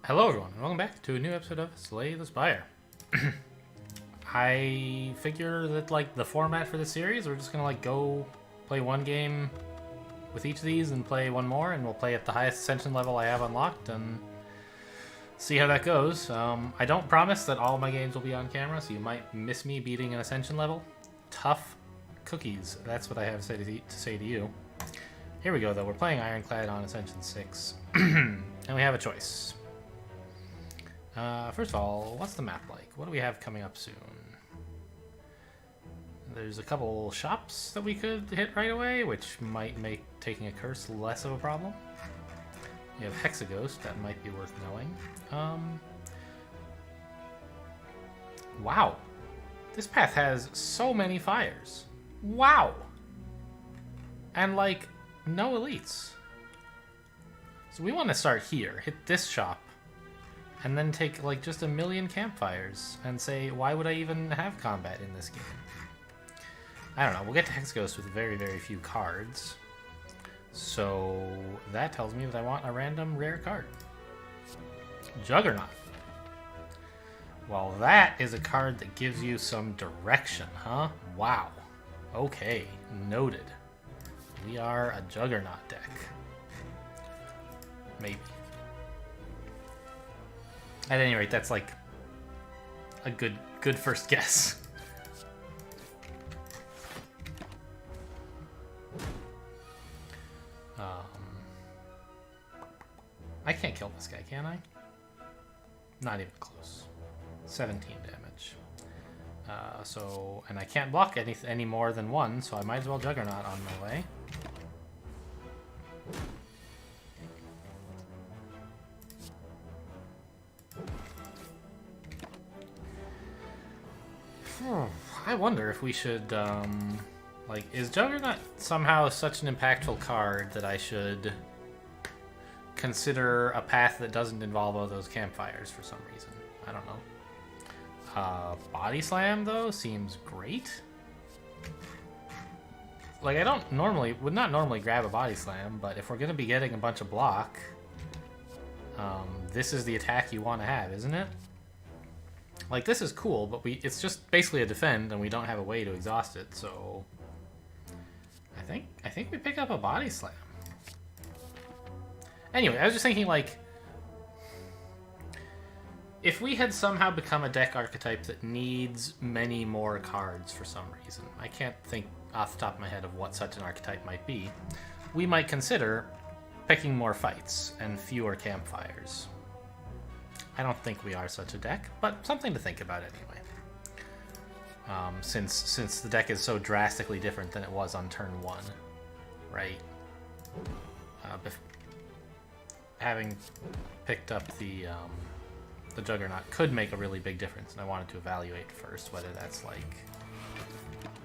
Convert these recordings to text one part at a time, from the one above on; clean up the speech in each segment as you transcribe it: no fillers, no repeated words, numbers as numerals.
Hello everyone, and welcome back to a new episode of Slay the Spire. I figure that, like, the format for this series, we're just gonna, like, go play one game with each of these and play one more, and we'll play at the highest ascension level I have unlocked, and see how that goes. I don't promise that all my games will be on camera, so you might miss me beating an ascension level. Tough cookies, that's what I have to say to you. Here we go, though. We're playing Ironclad on Ascension 6, and we have a choice. First of all, what's the map like? What do we have coming up soon? There's a couple shops that we could hit right away, which might make taking a curse less of a problem. We have Hexaghost, that might be worth knowing. Wow. This path has so many fires. Wow! And, like, no elites. So we want to start here, hit this shop, and then take, like, just 1,000,000 campfires and say, why would I even have combat in this game? I don't know. We'll get to Hexaghost with very, very few cards. So that tells me that I want a random rare card. Juggernaut. Well, that is a card that gives you some direction, huh? Wow. Okay, noted. We are a Juggernaut deck. Maybe. At any rate, that's like a good first guess. I can't kill this guy, can I? Not even close. 17 damage. And I can't block any more than one, so I might as well Juggernaut on my way. I wonder if we should, like, is Juggernaut somehow such an impactful card that I should consider a path that doesn't involve all those campfires for some reason? I don't know. Body Slam, though, seems great. Like, I would not normally grab a Body Slam, but if we're going to be getting a bunch of block, this is the attack you want to have, isn't it? Like, this is cool, but it's just basically a defend, and we don't have a way to exhaust it, so I think we pick up a Body Slam. Anyway, I was just thinking, like, if we had somehow become a deck archetype that needs many more cards for some reason, I can't think off the top of my head of what such an archetype might be, we might consider picking more fights and fewer campfires. I don't think we are such a deck, but something to think about anyway. Since the deck is so drastically different than it was on turn 1, right? Having picked up the Juggernaut could make a really big difference, and I wanted to evaluate first whether that's, like,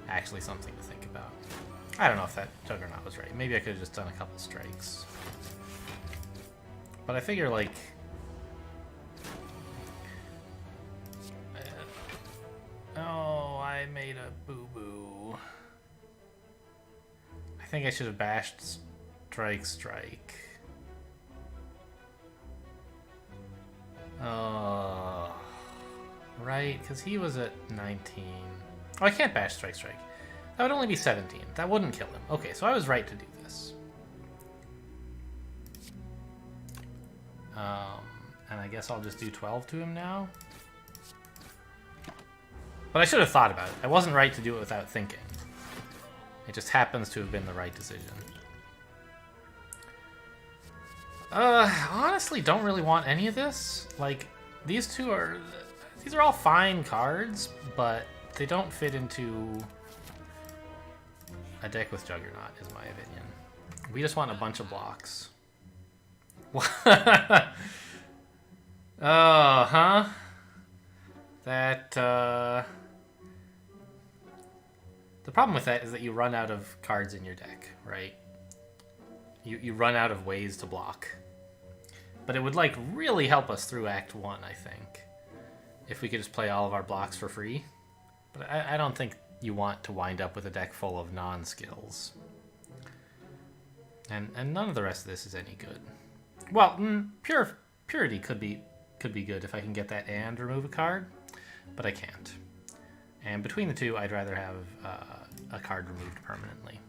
actually something to think about. I don't know if that Juggernaut was right. Maybe I could have just done a couple strikes. But I figure, like, oh, I made a boo-boo. I think I should have bashed strike. Oh, right, because he was at 19. Oh, I can't bash strike. That would only be 17. That wouldn't kill him. Okay, so I was right to do this. And I guess I'll just do 12 to him now. But I should have thought about it. I wasn't right to do it without thinking. It just happens to have been the right decision. Honestly, don't really want any of this. Like, these are all fine cards, but they don't fit into a deck with Juggernaut, is my opinion. We just want a bunch of blocks. Oh, huh? That, the problem with that is that you run out of cards in your deck, right? You run out of ways to block. But it would, like, really help us through Act 1, I think, if we could just play all of our blocks for free. But I don't think you want to wind up with a deck full of non-skills. And none of the rest of this is any good. Well, purity could be could be good if I can get that and remove a card, but I can't. And between the two, I'd rather have a card removed permanently.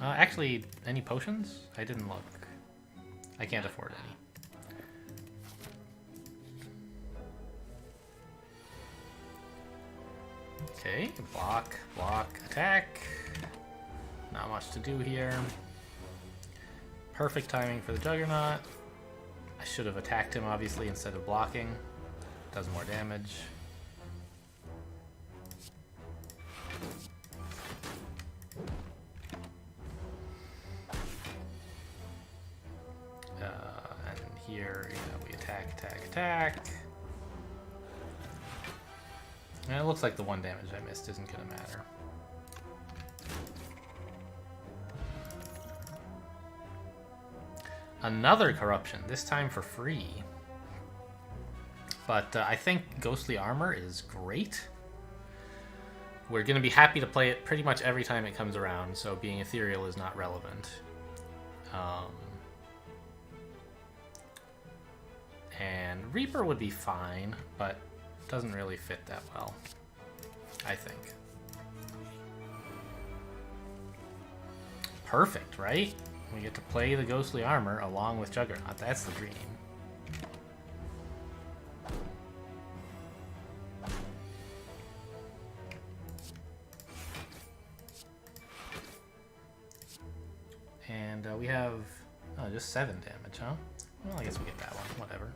Actually, any potions? I didn't look. I can't afford any. Okay, block, block, attack. Not much to do here. Perfect timing for the Juggernaut. I should have attacked him, obviously, instead of blocking. Does more damage. And here, we attack, attack, attack. And it looks like the one damage I missed isn't going to matter. Another corruption, this time for free. But I think Ghostly Armor is great. We're going to be happy to play it pretty much every time it comes around, so being ethereal is not relevant. And Reaper would be fine, but doesn't really fit that well, I think. Perfect, right? We get to play the Ghostly Armor along with Juggernaut. That's the dream. And we have just 7 damage, huh? Well, I guess we get that one. Whatever.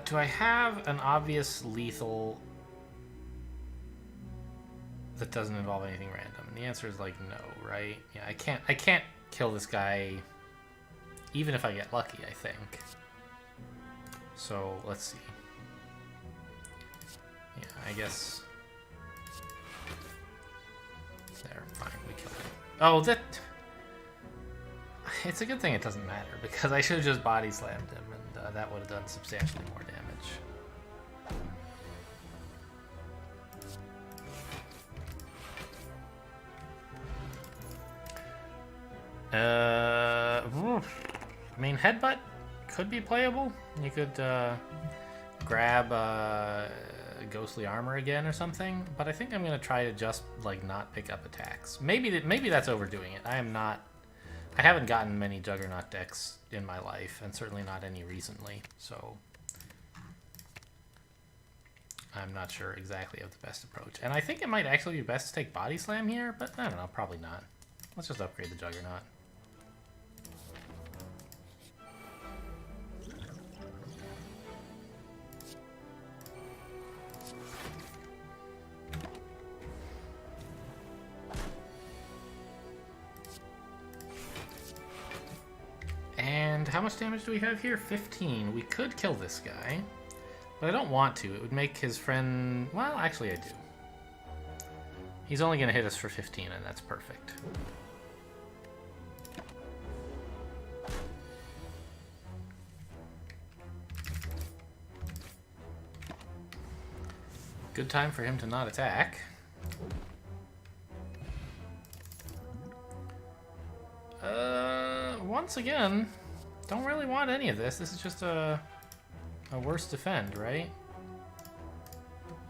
Do I have an obvious lethal that doesn't involve anything random? And the answer is like no, right? Yeah, I can't kill this guy even if I get lucky, I think. So let's see. Yeah, I guess there, fine, we killed him. Oh, that it's a good thing it doesn't matter, because I should have just body slammed him, and that would have done substantially more damage. I mean, Headbutt could be playable. You could grab Ghostly Armor again or something, but I think I'm gonna try to just like not pick up attacks. Maybe that's overdoing it. I haven't gotten many Juggernaut decks in my life, and certainly not any recently, so I'm not sure exactly of the best approach. And I think it might actually be best to take Body Slam here, but I don't know, probably not. Let's just upgrade the Juggernaut. And how much damage do we have here? 15. We could kill this guy, but I don't want to. It would make his friend... Well, actually I do. He's only going to hit us for 15, and that's perfect. Good time for him to not attack. Once again, don't really want any of this. This is just a worse defend, right?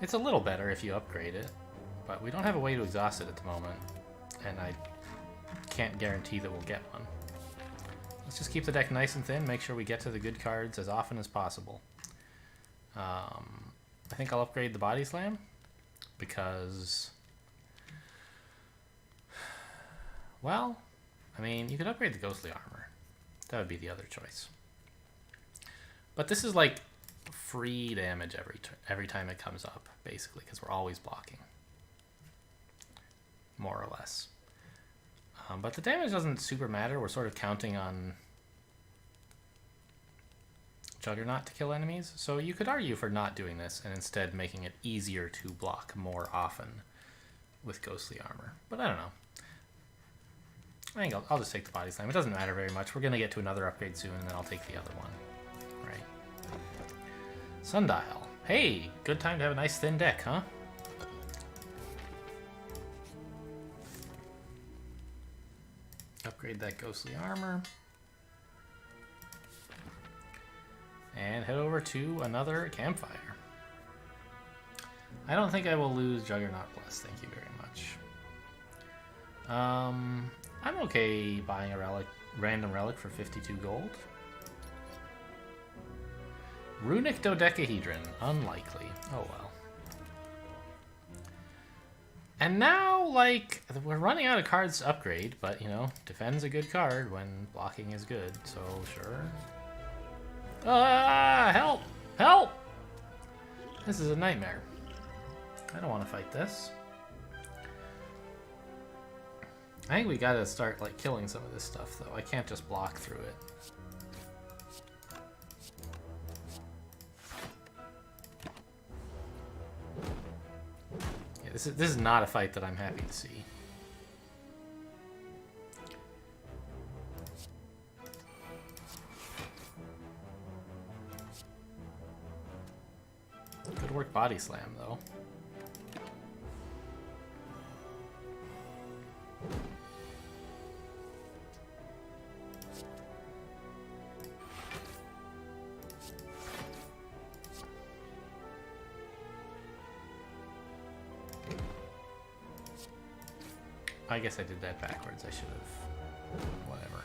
It's a little better if you upgrade it, but we don't have a way to exhaust it at the moment, and I can't guarantee that we'll get one. Let's just keep the deck nice and thin, make sure we get to the good cards as often as possible. I think I'll upgrade the Body Slam, because... Well, I mean, you could upgrade the Ghostly Armor. That would be the other choice. But this is like free damage every time it comes up, basically, because we're always blocking. More or less. But the damage doesn't super matter. We're sort of counting on Juggernaut to kill enemies. So you could argue for not doing this and instead making it easier to block more often with Ghostly Armor. But I don't know. I think I'll just take the Body Slam. It doesn't matter very much. We're going to get to another upgrade soon, and then I'll take the other one. Right. Sundial. Hey, good time to have a nice thin deck, huh? upgrade that ghostly armor. And head over to another campfire. I don't think I will lose Juggernaut Plus, thank you very much. I'm okay buying a relic, random relic for 52 gold. Runic Dodecahedron, unlikely. Oh well. And now, like, we're running out of cards to upgrade, but, you know, defend's a good card when blocking is good, so sure. Ah, help! Help! This is a nightmare. I don't want to fight this. I think we gotta start, like, killing some of this stuff, though. I can't just block through it. Yeah, this is not a fight that I'm happy to see. Good work body slam, though. I guess I did that backwards. I should have. Whatever.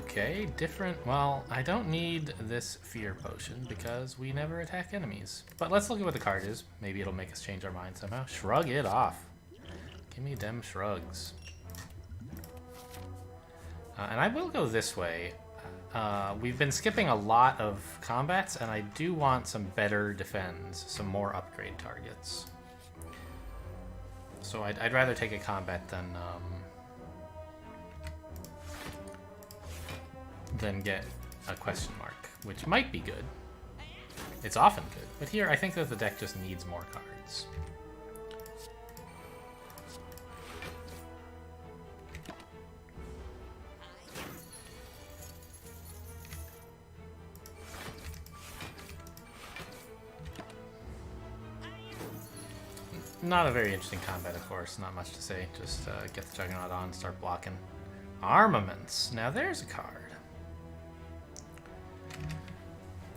Okay, different. Well, I don't need this fear potion because we never attack enemies. But let's look at what the card is. Maybe it'll make us change our mind somehow. Shrug it off. Give me them shrugs. And I will go this way. We've been skipping a lot of combats, and I do want some better defends, some more upgrade targets. So I'd rather take a combat than get a question mark, which might be good. It's often good, but here I think that the deck just needs more cards. Not a very interesting combat, of course. Not much to say. Just get the Juggernaut on, start blocking. Armaments. Now there's a card.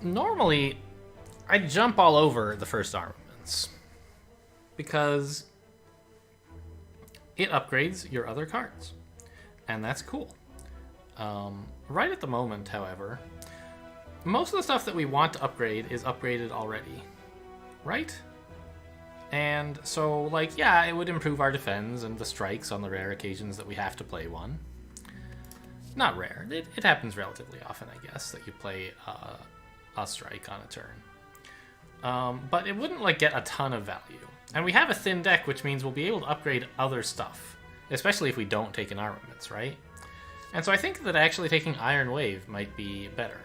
Normally, I jump all over the first armaments because it upgrades your other cards, and that's cool. Right at the moment, however, most of the stuff that we want to upgrade is upgraded already, right? And so, like, yeah, it would improve our defense and the strikes on the rare occasions that we have to play one. Not rare. It happens relatively often, I guess, that you play a strike on a turn. But it wouldn't, like, get a ton of value. And we have a thin deck, which means we'll be able to upgrade other stuff, especially if we don't take an armaments, right? And so I think that actually taking Iron Wave might be better.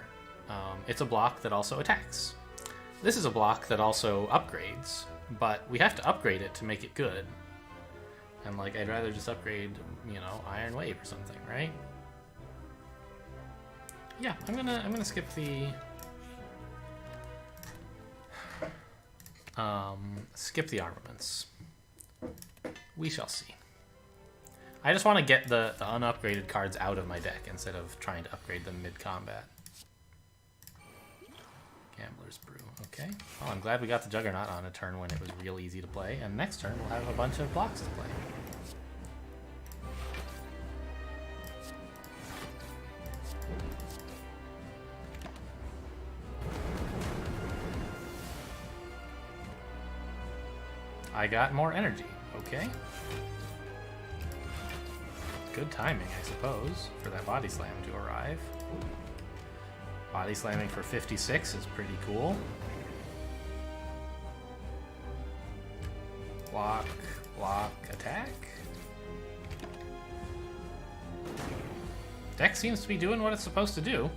It's a block that also attacks. This is a block that also upgrades, but we have to upgrade it to make it good. And, like, I'd rather just upgrade, you know, Iron Wave or something, right? Yeah, I'm gonna skip the armaments. We shall see. I just want to get the unupgraded cards out of my deck instead of trying to upgrade them mid-combat. Gambler's Brew. Okay. Well, I'm glad we got the Juggernaut on a turn when it was real easy to play, and next turn we'll have a bunch of blocks to play. I got more energy. Okay. Good timing, I suppose, for that body slam to arrive. Body slamming for 56 is pretty cool. Block, block, attack. Deck seems to be doing what it's supposed to do.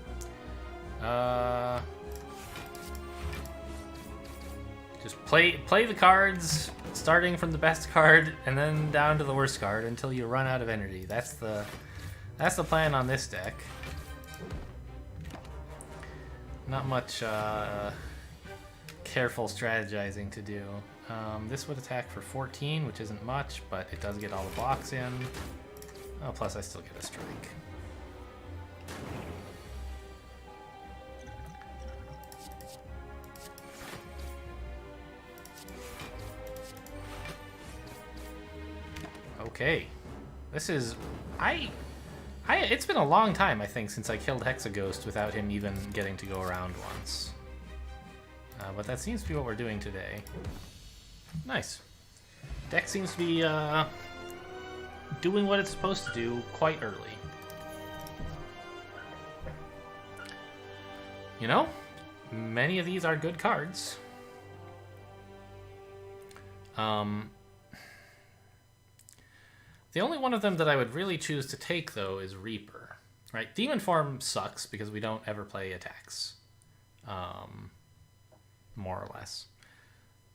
Just play the cards, starting from the best card and then down to the worst card until you run out of energy. That's the plan on this deck. Not much careful strategizing to do. This would attack for 14, which isn't much, but it does get all the blocks in. Oh, plus I still get a strike. Okay. This is... it's been a long time, I think, since I killed Hexaghost without him even getting to go around once. But that seems to be what we're doing today. Nice. Deck seems to be doing what it's supposed to do quite early. You know, many of these are good cards. The only one of them that I would really choose to take, though, is Reaper. Right? Demon Form sucks because we don't ever play attacks. More or less.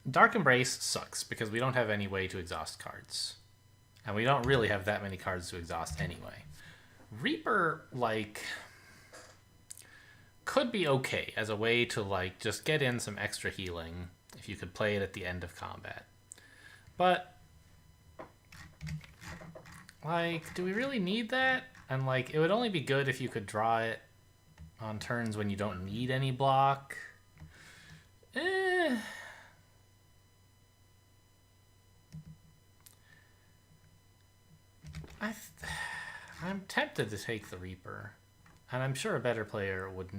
Dark Embrace sucks because we don't have any way to exhaust cards. And we don't really have that many cards to exhaust anyway. Reaper, like, could be okay as a way to, like, just get in some extra healing if you could play it at the end of combat. But, like, do we really need that? And, like, it would only be good if you could draw it on turns when you don't need any block. I'm tempted to take the Reaper. And I'm sure a better player would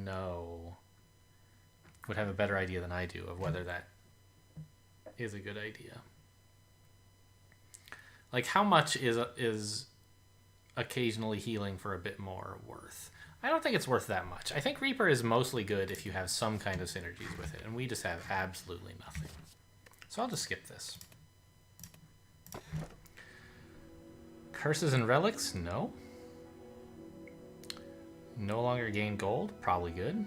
have a better idea than I do of whether that is a good idea. Like, how much is occasionally healing for a bit more worth? I don't think it's worth that much. I think Reaper is mostly good if you have some kind of synergies with it, and we just have absolutely nothing. So I'll just skip this. Curses and Relics? No. No longer gain gold? Probably good.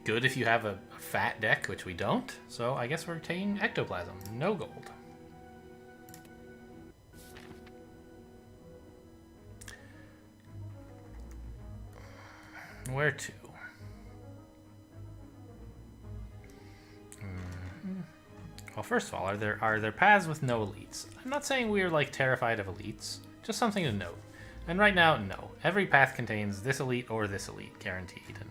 Good if you have a fat deck, which we don't. So I guess we're taking Ectoplasm. No gold. Where to? Well, first of all, are there paths with no elites? I'm not saying we're like terrified of elites. Just something to note. And right now, no. Every path contains this elite or this elite, guaranteed. And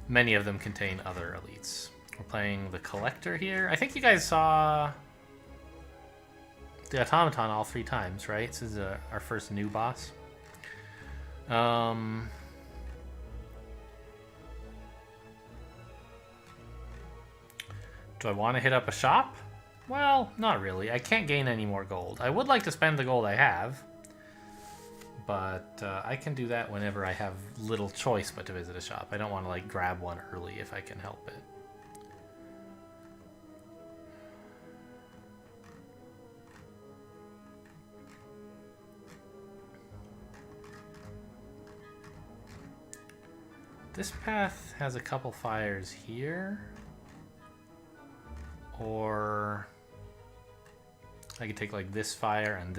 many of them contain other elites. We're playing the Collector here. I think you guys saw the Automaton all 3 times, right? This is our first new boss. Do I want to hit up a shop? Well, not really. I can't gain any more gold. I would like to spend the gold I have, but I can do that whenever I have little choice but to visit a shop. I don't want to like grab one early if I can help it. This path has a couple fires here. Or I could take like this fire and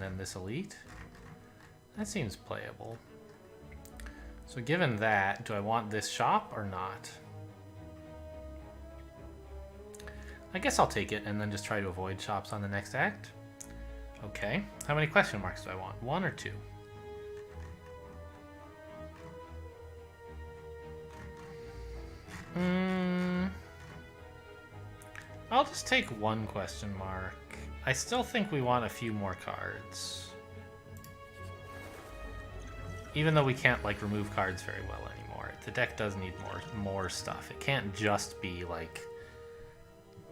then this elite. That seems playable. So given that, do I want this shop or not? I guess I'll take it and then just try to avoid shops on the next act. Okay. How many question marks do I want? 1 or 2? I'll just take 1 question mark. I still think we want a few more cards. Even though we can't like remove cards very well anymore. The deck does need more stuff. It can't just be like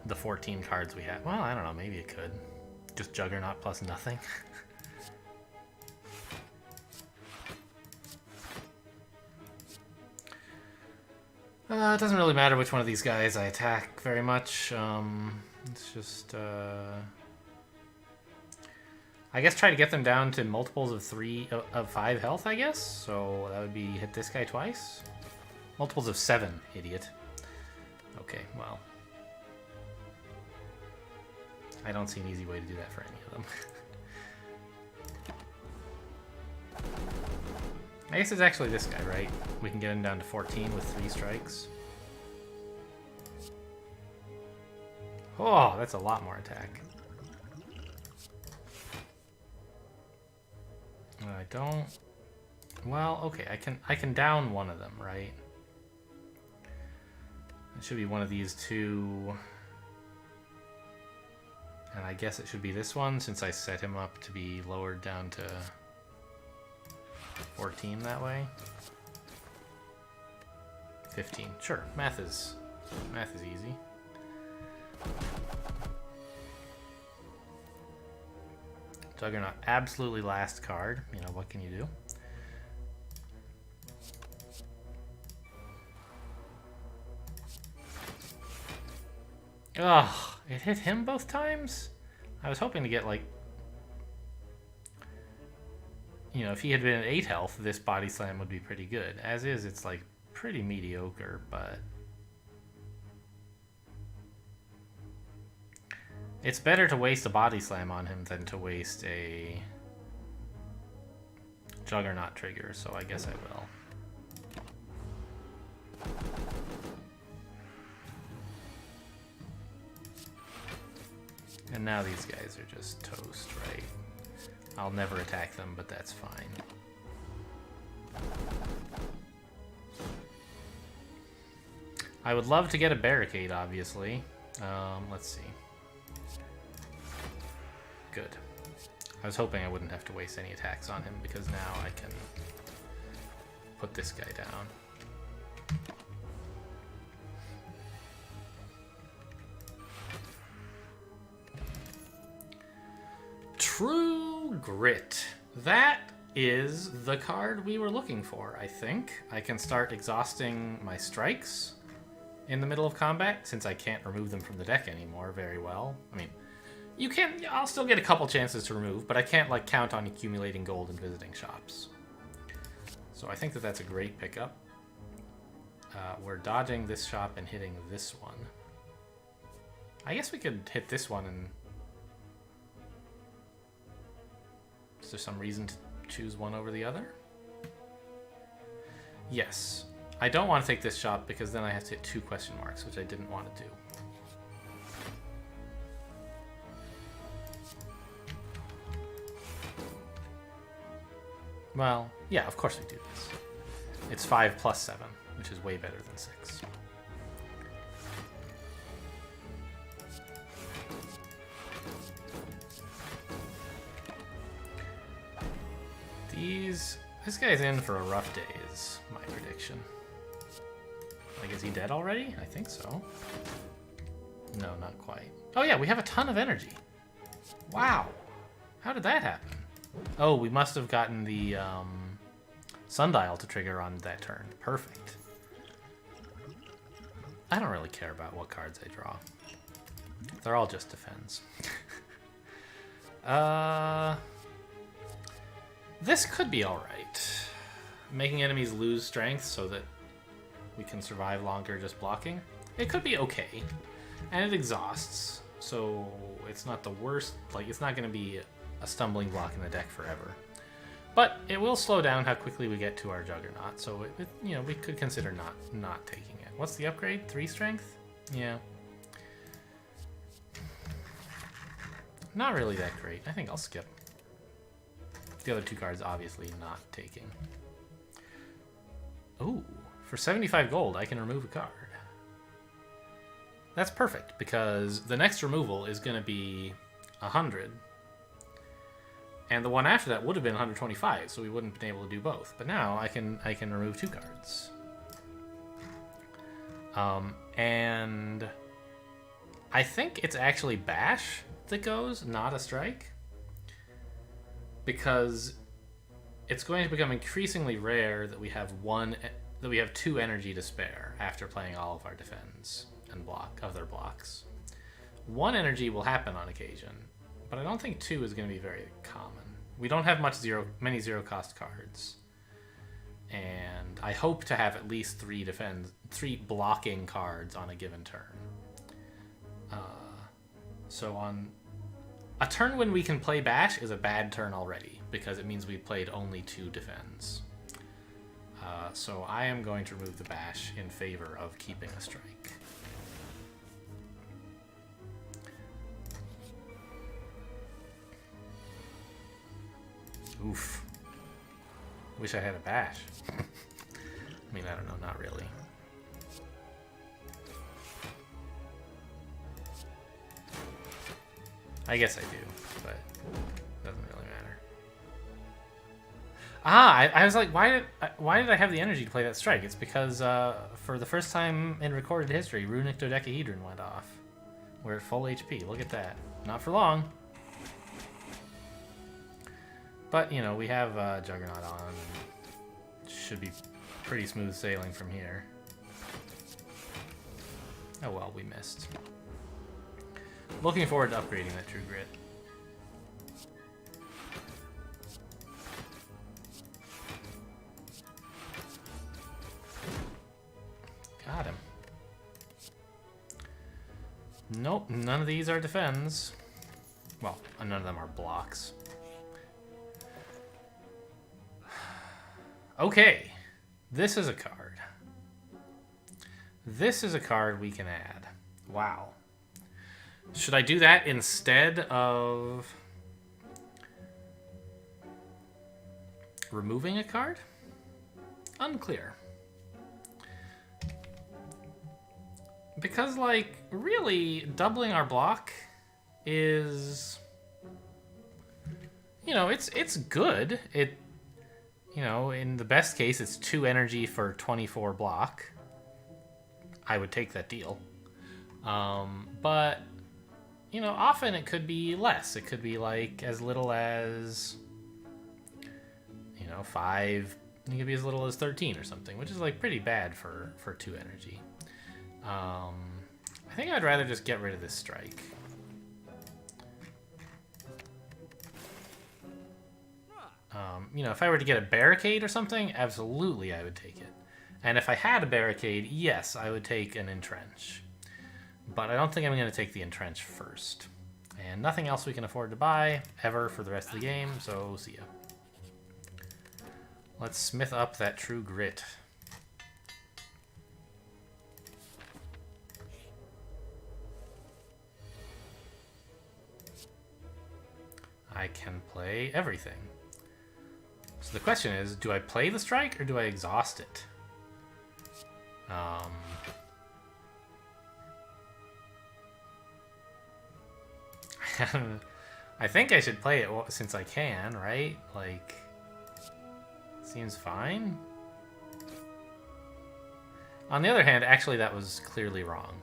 the 14 cards we have. Well, I don't know, maybe it could. Just Juggernaut plus nothing. It doesn't really matter which one of these guys I attack very much. It's just, I guess try to get them down to multiples of 5 health, I guess. So that would be hit this guy twice. Multiples of 7, idiot. Okay, well. I don't see an easy way to do that for any of them. I guess it's actually this guy, right? We can get him down to 14 with 3 strikes. Oh, that's a lot more attack. I don't... Well, okay, I can down one of them, right? It should be one of these two. And I guess it should be this one, since I set him up to be lowered down to 14 that way. 15. Sure, math is easy. Juggernaut, absolutely last card. You know, what can you do? Ugh, it hit him both times? I was hoping to get, like... You know, if he had been at 8 health, this body slam would be pretty good. As is, it's, like, pretty mediocre, but... It's better to waste a body slam on him than to waste a... Juggernaut trigger, so I guess I will. And now these guys are just toast, right? I'll never attack them, but that's fine. I would love to get a barricade, obviously. Let's see. Good. I was hoping I wouldn't have to waste any attacks on him, because now I can put this guy down. True Grit. That is the card we were looking for, I think. I can start exhausting my strikes in the middle of combat, since I can't remove them from the deck anymore very well. I mean, I'll still get a couple chances to remove, but I can't, like, count on accumulating gold and visiting shops. So I think that that's a great pickup. We're dodging this shop and hitting this one. I guess we could hit this one and... Is there some reason to choose one over the other? Yes. I don't want to take this shop because then I have to hit 2 question marks, which I didn't want to do. Well, yeah, of course we do this. It's 5 plus 7, which is way better than 6. This guy's in for a rough day is my prediction. Like, is he dead already? I think so. No, not quite. Oh yeah, we have a ton of energy. Wow. How did that happen? Oh, we must have gotten the sundial to trigger on that turn. Perfect. I don't really care about what cards I draw. They're all just defense. This could be alright. Making enemies lose strength so that we can survive longer just blocking. It could be okay. And it exhausts, so it's not the worst. Like, it's not going to be a stumbling block in the deck forever. But it will slow down how quickly we get to our Juggernaut, so you know, we could consider not taking it. What's the upgrade? 3 strength? Yeah. Not really that great. I think I'll skip. The other 2 cards obviously not taking. Ooh, for 75 gold I can remove a card. That's perfect, because the next removal is going to be 100. And the one after that would have been 125, so we wouldn't have been able to do both. But now I can remove 2 cards. And I think it's actually Bash that goes, not a Strike. Because it's going to become increasingly rare that we have 2 energy to spare after playing all of our defense and other blocks. 1 energy will happen on occasion, but I don't think 2 is going to be very common. We don't have many zero cost cards, and I hope to have at least 3 blocking cards on a given turn. So on a turn when we can play Bash is a bad turn already, because it means we played only 2 defense. So I am going to remove the bash in favor of keeping a strike. Oof. Wish I had a bash. I mean, I don't know, not really. I guess I do, but it doesn't really matter. I was like, why did I have the energy to play that strike? It's because for the first time in recorded history, Runic Dodecahedron went off. We're at full HP. Look at that. Not for long. But, you know, we have Juggernaut on. Should be pretty smooth sailing from here. Oh well, we missed. Looking forward to upgrading that True Grit. Got him. Nope, none of these are defends. Well, none of them are blocks. Okay, this is a card. This is a card we can add. Wow. Should I do that instead of removing a card? Unclear. Because, like, really, doubling our block is, you know, it's good. You know, in the best case, it's 2 energy for 24 block. I would take that deal. But, you know, often it could be less. It could be, like, as little as, you know, 5. It could be as little as 13 or something, which is, like, pretty bad for 2 energy. I think I'd rather just get rid of this strike. You know, if I were to get a barricade or something, absolutely I would take it. And if I had a barricade, yes, I would take an entrench. But I don't think I'm going to take the entrench first. And nothing else we can afford to buy ever for the rest of the game, so see ya. Let's smith up that True Grit. I can play everything. So the question is, do I play the strike or do I exhaust it? I think I should play it since I can, right? Like, seems fine. On the other hand, actually that was clearly wrong.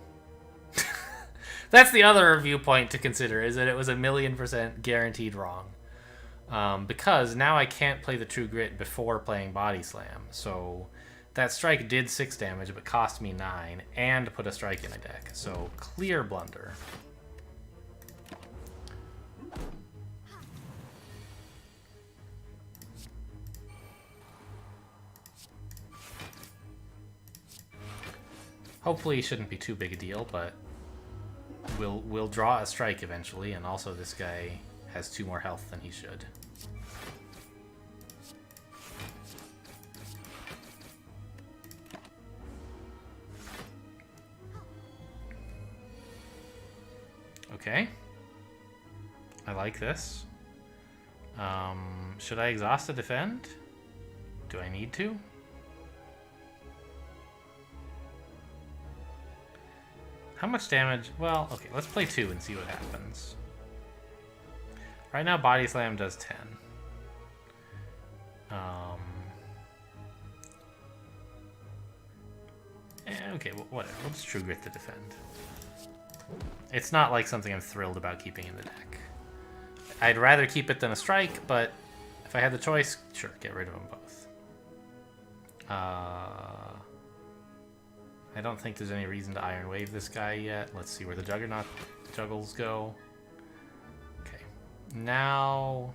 That's the other viewpoint to consider, is that it was 1,000,000% guaranteed wrong. Because now I can't play the True Grit before playing Body Slam. So that strike did 6 damage, but cost me 9, and put a strike in a deck. So clear blunder. Hopefully it shouldn't be too big a deal, but we'll draw a strike eventually, and also this guy has 2 more health than he should. Okay. I like this. Should I exhaust to defend? Do I need to? How much damage? Well, okay, let's play 2 and see what happens. Right now, Body Slam does 10. Okay, well, whatever. We'll just True Grit to defend. It's not like something I'm thrilled about keeping in the deck. I'd rather keep it than a strike, but if I had the choice, sure, get rid of them both. I don't think there's any reason to Iron Wave this guy yet. Let's see where the Juggernaut juggles go. Okay. Now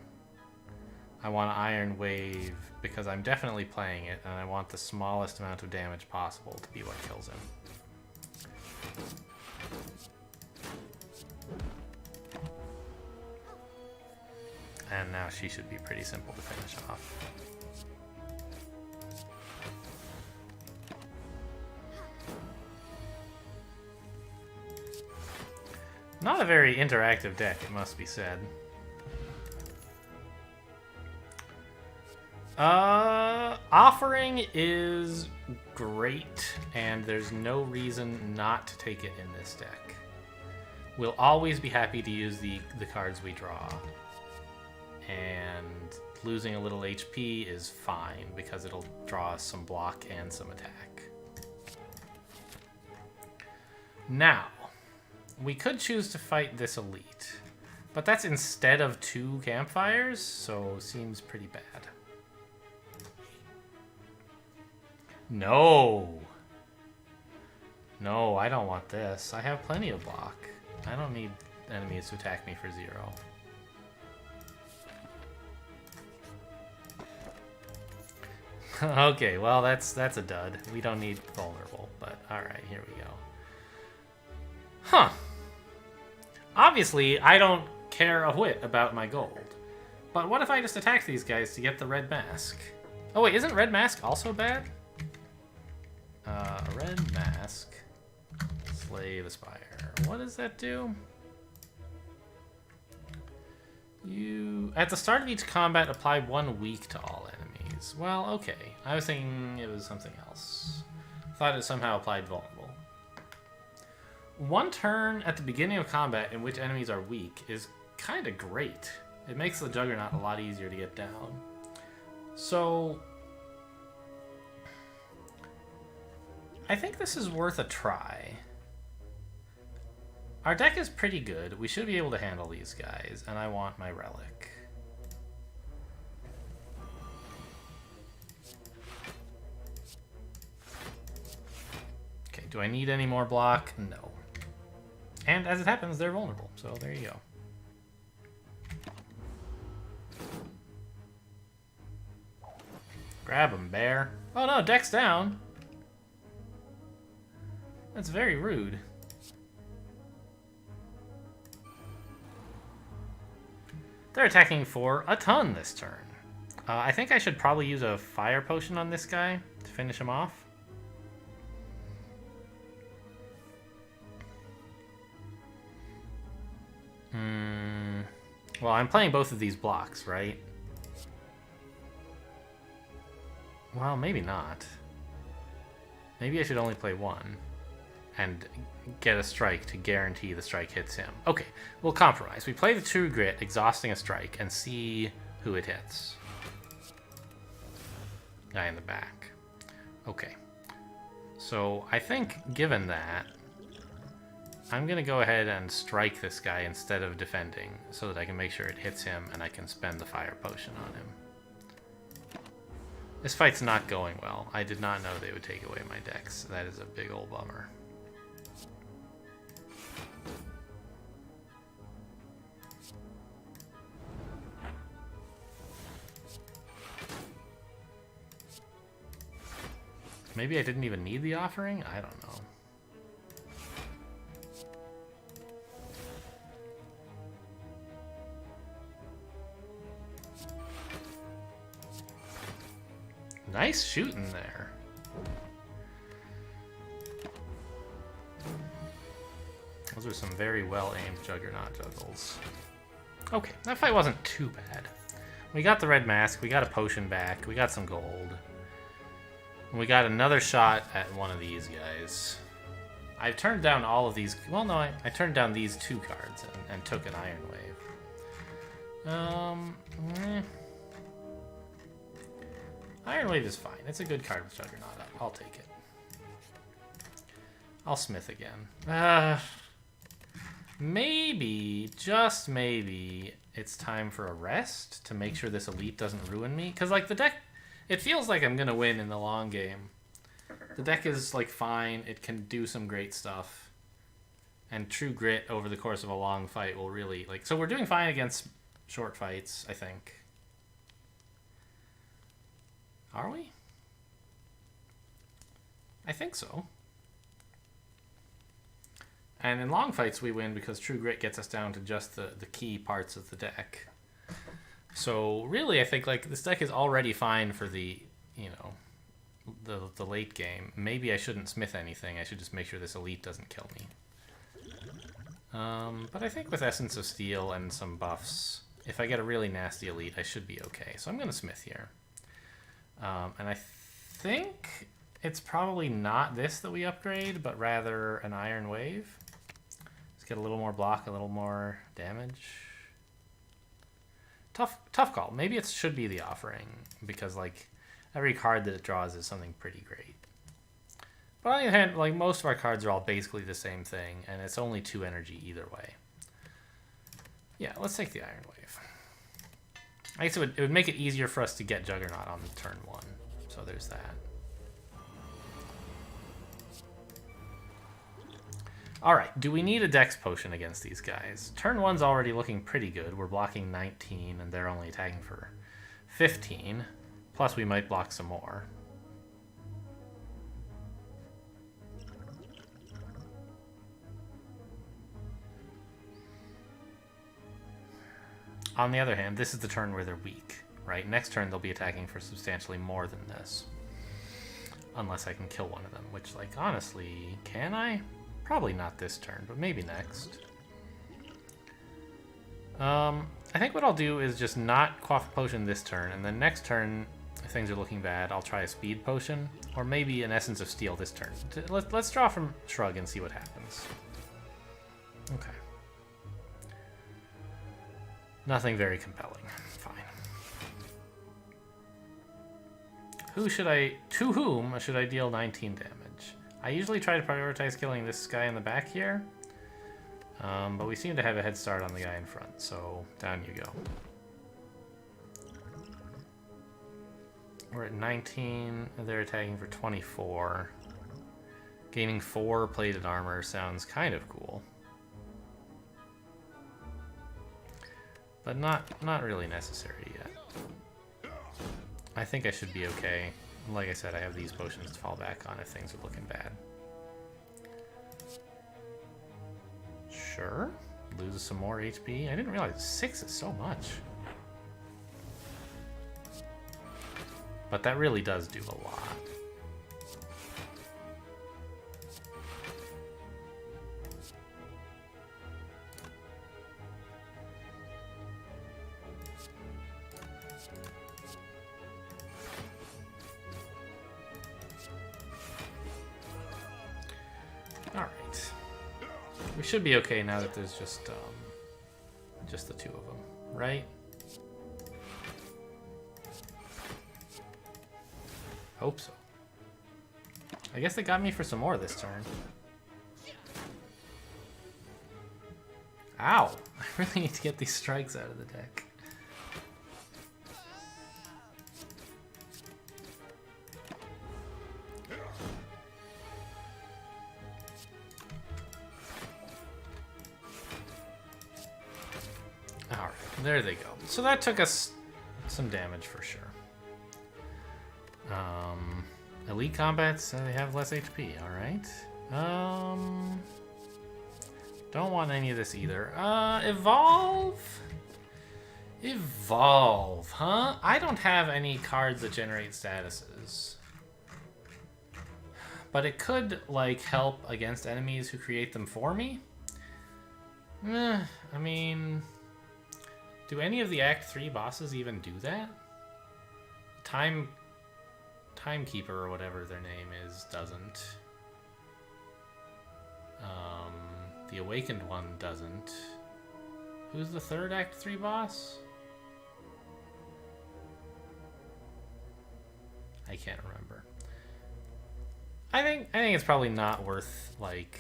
I want to Iron Wave because I'm definitely playing it, and I want the smallest amount of damage possible to be what kills him. And now she should be pretty simple to finish off. Not a very interactive deck, it must be said. Offering is great, and there's no reason not to take it in this deck. We'll always be happy to use the cards we draw. And losing a little HP is fine, because it'll draw us some block and some attack. Now, we could choose to fight this elite, but that's instead of 2 campfires, so seems pretty bad. No! No, I don't want this. I have plenty of block. I don't need enemies to attack me for 0. Okay, well, that's a dud. We don't need vulnerable, but alright, here we go. Huh. Obviously, I don't care a whit about my gold. But what if I just attack these guys to get the red mask? Oh wait, isn't red mask also bad? Red mask. Slay the Spire. What does that do? You... At the start of each combat, apply 1 weak to all enemies. Well, okay. I was thinking it was something else. Thought it somehow applied vulnerable. 1 turn at the beginning of combat in which enemies are weak is kind of great. It makes the Juggernaut a lot easier to get down. So... I think this is worth a try. Our deck is pretty good. We should be able to handle these guys, and I want my relic. Okay, do I need any more block? No. And as it happens, they're vulnerable, so there you go. Grab him, bear. Oh no, deck's down. That's very rude. They're attacking for a ton this turn. I think I should probably use a fire potion on this guy to finish him off. Well, I'm playing both of these blocks, right? Well, maybe not. Maybe I should only play 1 and get a strike to guarantee the strike hits him. Okay, we'll compromise. We play the True Grit, exhausting a strike, and see who it hits. Guy in the back. Okay. So I think, given that, I'm going to go ahead and strike this guy instead of defending, so that I can make sure it hits him and I can spend the fire potion on him. This fight's not going well. I did not know they would take away my decks. That is a big old bummer. Maybe I didn't even need the offering? I don't know. Nice shooting there. Those are some very well-aimed Juggernaut juggles. Okay, that fight wasn't too bad. We got the red mask, we got a potion back, we got some gold. And we got another shot at one of these guys. I've turned down all of these... Well, no, I turned down these 2 cards and took an Iron Wave. Iron Wave is fine. It's a good card with Juggernaut up. I'll take it. I'll Smith again. Maybe, just maybe, it's time for a rest to make sure this elite doesn't ruin me. Because, like, the deck... It feels like I'm going to win in the long game. The deck is, like, fine. It can do some great stuff. And True Grit over the course of a long fight will really, like... So we're doing fine against short fights, I think. Are we? I think so. And in long fights we win because True Grit gets us down to just the key parts of the deck. So really, I think like this deck is already fine for the, you know, the late game. Maybe I shouldn't smith anything. I should just make sure this elite doesn't kill me. But I think with Essence of Steel and some buffs, if I get a really nasty elite, I should be okay. So I'm going to Smith here. And I think it's probably not this that we upgrade, but rather an Iron Wave. Let's get a little more block, a little more damage. Tough call. Maybe it should be the Offering, because like every card that it draws is something pretty great. But on the other hand, like most of our cards are all basically the same thing, and it's only 2 energy either way. Yeah, let's take the Iron Wave. I guess it would make it easier for us to get Juggernaut on turn 1. So there's that. Alright, do we need a Dex Potion against these guys? Turn 1's already looking pretty good. We're blocking 19, and they're only attacking for 15. Plus, we might block some more. On the other hand, this is the turn where they're weak, right? Next turn, they'll be attacking for substantially more than this. Unless I can kill one of them, which, like, honestly, can I? Probably not this turn, but maybe next. I think what I'll do is just not Quaff Potion this turn, and then next turn, if things are looking bad, I'll try a Speed Potion, or maybe an Essence of Steel this turn. Let's draw from Shrug and see what happens. Okay. Nothing very compelling. Fine. To whom should I deal 19 damage? I usually try to prioritize killing this guy in the back here, but we seem to have a head start on the guy in front, so down you go. We're at 19, they're attacking for 24. Gaining 4 plated armor sounds kind of cool. But not really necessary yet. I think I should be okay. Like I said, I have these potions to fall back on if things are looking bad. Sure. Loses some more HP. I didn't realize 6 is so much. But that really does do a lot. We should be okay now that there's just the 2 of them, right? Hope so. I guess they got me for some more this turn. Ow! I really need to get these strikes out of the deck. There they go. So that took us some damage for sure. Elite combats, they have less HP, alright. Don't want any of this either. Evolve? Evolve, huh? I don't have any cards that generate statuses. But it could, like, help against enemies who create them for me. I mean... Do any of the Act 3 bosses even do that? Timekeeper or whatever their name is doesn't. The Awakened one doesn't. Who's the third Act 3 boss? I can't remember. I think it's probably not worth like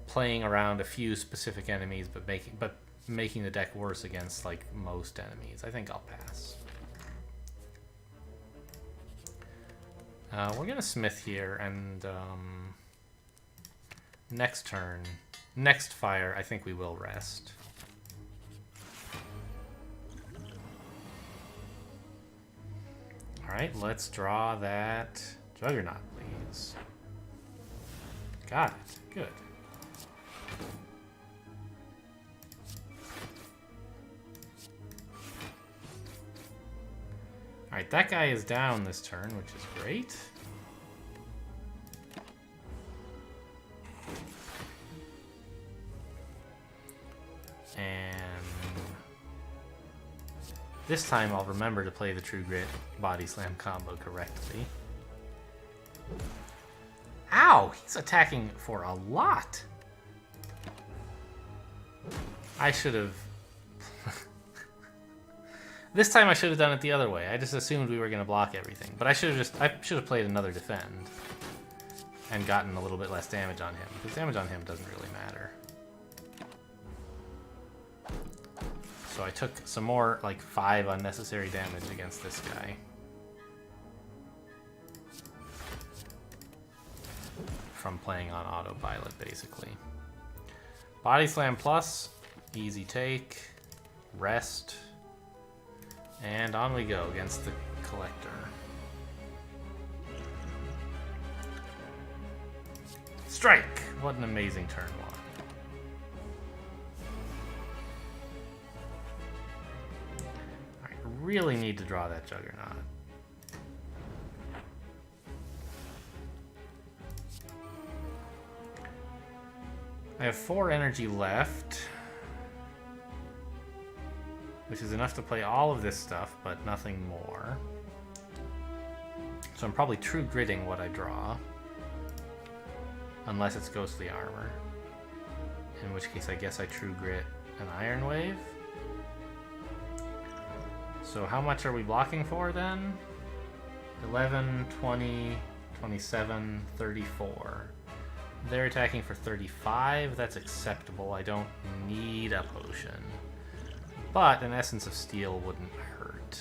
playing around a few specific enemies, but making the deck worse against like most enemies. I think I'll pass. We're gonna Smith here, and next turn, next fire, I think we will rest. All right, let's draw that Juggernaut, please. Got it. Good. Alright, that guy is down this turn, which is great. And this time I'll remember to play the True Grit Body Slam combo correctly. Ow! He's attacking for a lot! I should have... This time I should have done it the other way. I just assumed we were going to block everything. But I should have played another defend. And gotten a little bit less damage on him. Because damage on him doesn't really matter. So I took some more, like, 5 unnecessary damage against this guy. From playing on autopilot, basically. Body Slam plus, easy take, rest, and on we go against the Collector. Strike! What an amazing turn one. I really need to draw that Juggernaut. I have 4 energy left, which is enough to play all of this stuff, but nothing more. So I'm probably True Gritting what I draw, unless it's Ghostly Armor, in which case I guess I True Grit an Iron Wave. So how much are we blocking for then? 11, 20, 27, 34. They're attacking for 35. That's acceptable. I don't need a potion. But an Essence of Steel wouldn't hurt.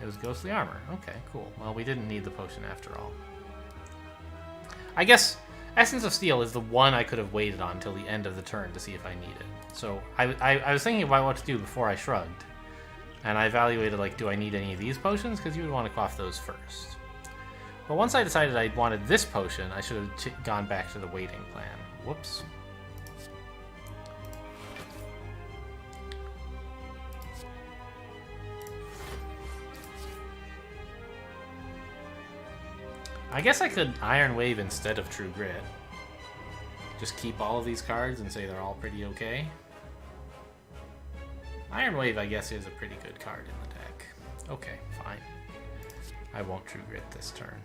It was Ghostly Armor. Okay, cool. Well, we didn't need the potion after all. I guess Essence of Steel is the one I could have waited on until the end of the turn to see if I need it. So I was thinking about what to do before I shrugged. And I evaluated, like, do I need any of these potions? Because you would want to quaff those first. But once I decided I wanted this potion, I should have gone back to the waiting plan. Whoops. I guess I could Iron Wave instead of True Grit. Just keep all of these cards and say they're all pretty okay. Iron Wave, I guess, is a pretty good card in the deck. Okay, fine. I won't True Grit this turn.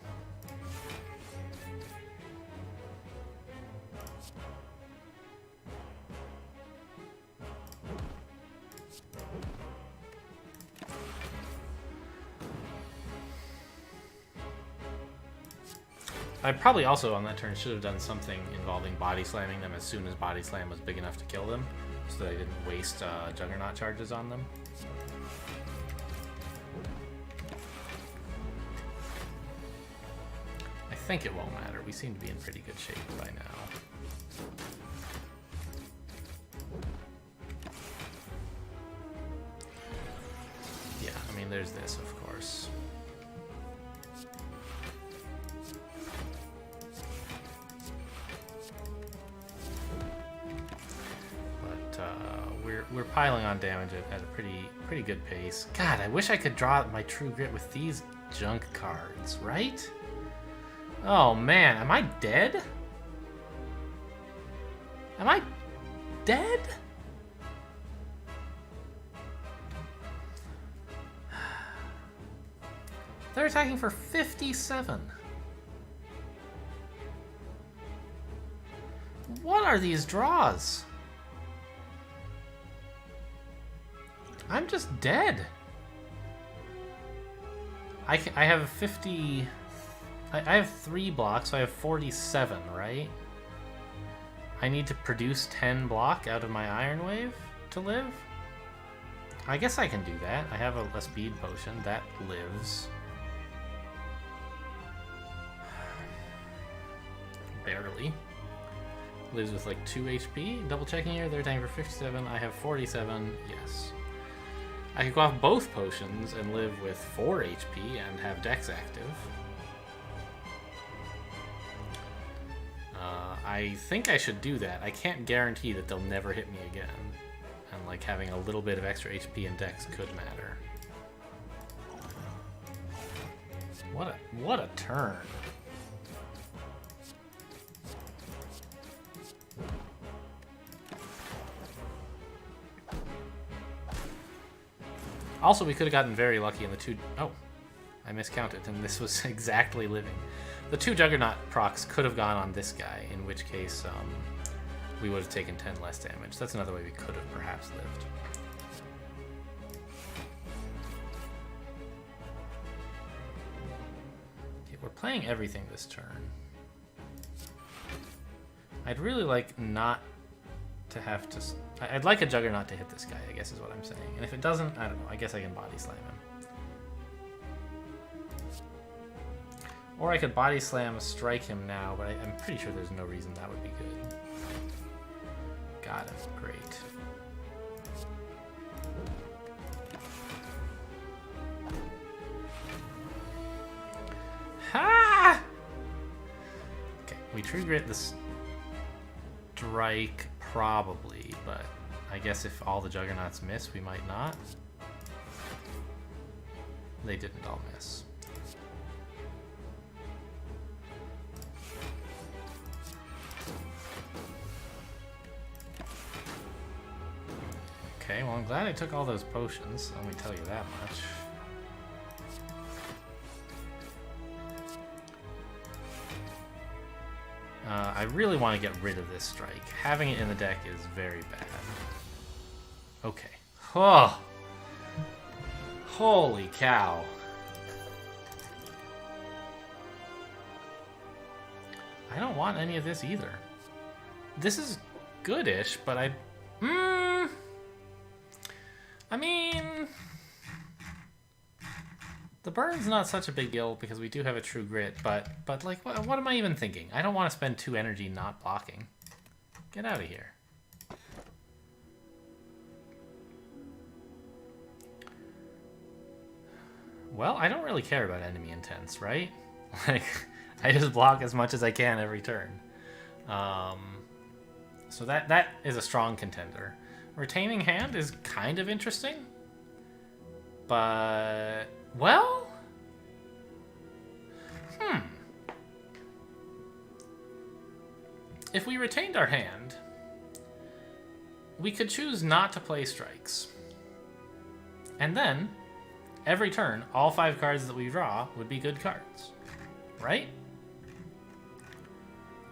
I probably also, on that turn, should have done something involving body slamming them as soon as body slam was big enough to kill them, so that I didn't waste Juggernaut charges on them. I think it won't matter. We seem to be in pretty good shape by now. Yeah, I mean, there's this, of course. We're piling on damage at a pretty good pace. God, I wish I could draw my True Grit with these junk cards, right? Oh man, am I dead? Am I dead? They're attacking for 57. What are these draws? I'm just dead. I have 50... I have 3 blocks, so I have 47, right? I need to produce 10 block out of my Iron Wave to live? I guess I can do that. I have a speed potion. That lives. Barely. Lives with like 2 HP. Double checking here, they're attacking for 57. I have 47. Yes. I could go off both potions and live with 4 HP and have Dex active. I think I should do that. I can't guarantee that they'll never hit me again. And like having a little bit of extra HP and Dex could matter. What a turn. Also, we could have gotten very lucky in the two... Oh, I miscounted, and this was exactly living. The 2 Juggernaut procs could have gone on this guy, in which case we would have taken 10 less damage. That's another way we could have perhaps lived. Okay, we're playing everything this turn. I'd really like not to have to... I'd like a Juggernaut to hit this guy, I guess is what I'm saying. And if it doesn't, I don't know. I guess I can body slam him. Or I could body slam, strike him now, but I'm pretty sure there's no reason that would be good. Got him. Great. Ha! Okay, we true grit this strike probably, but I guess if all the Juggernauts miss, we might not. They didn't all miss. Okay, well, I'm glad I took all those potions, let me tell you that much. I really want to get rid of this strike. Having it in the deck is very bad. Okay. Oh! Holy cow. I don't want any of this either. This is goodish, but I mean... The burn's not such a big deal because we do have a true grit, but like, what am I even thinking? I don't want to spend 2 energy not blocking. Get out of here. Well, I don't really care about enemy intents, right? Like, I just block as much as I can every turn. So that is a strong contender. Retaining Hand is kind of interesting, but... Well, if we retained our hand, we could choose not to play strikes. And then, every turn, all 5 cards that we draw would be good cards. Right?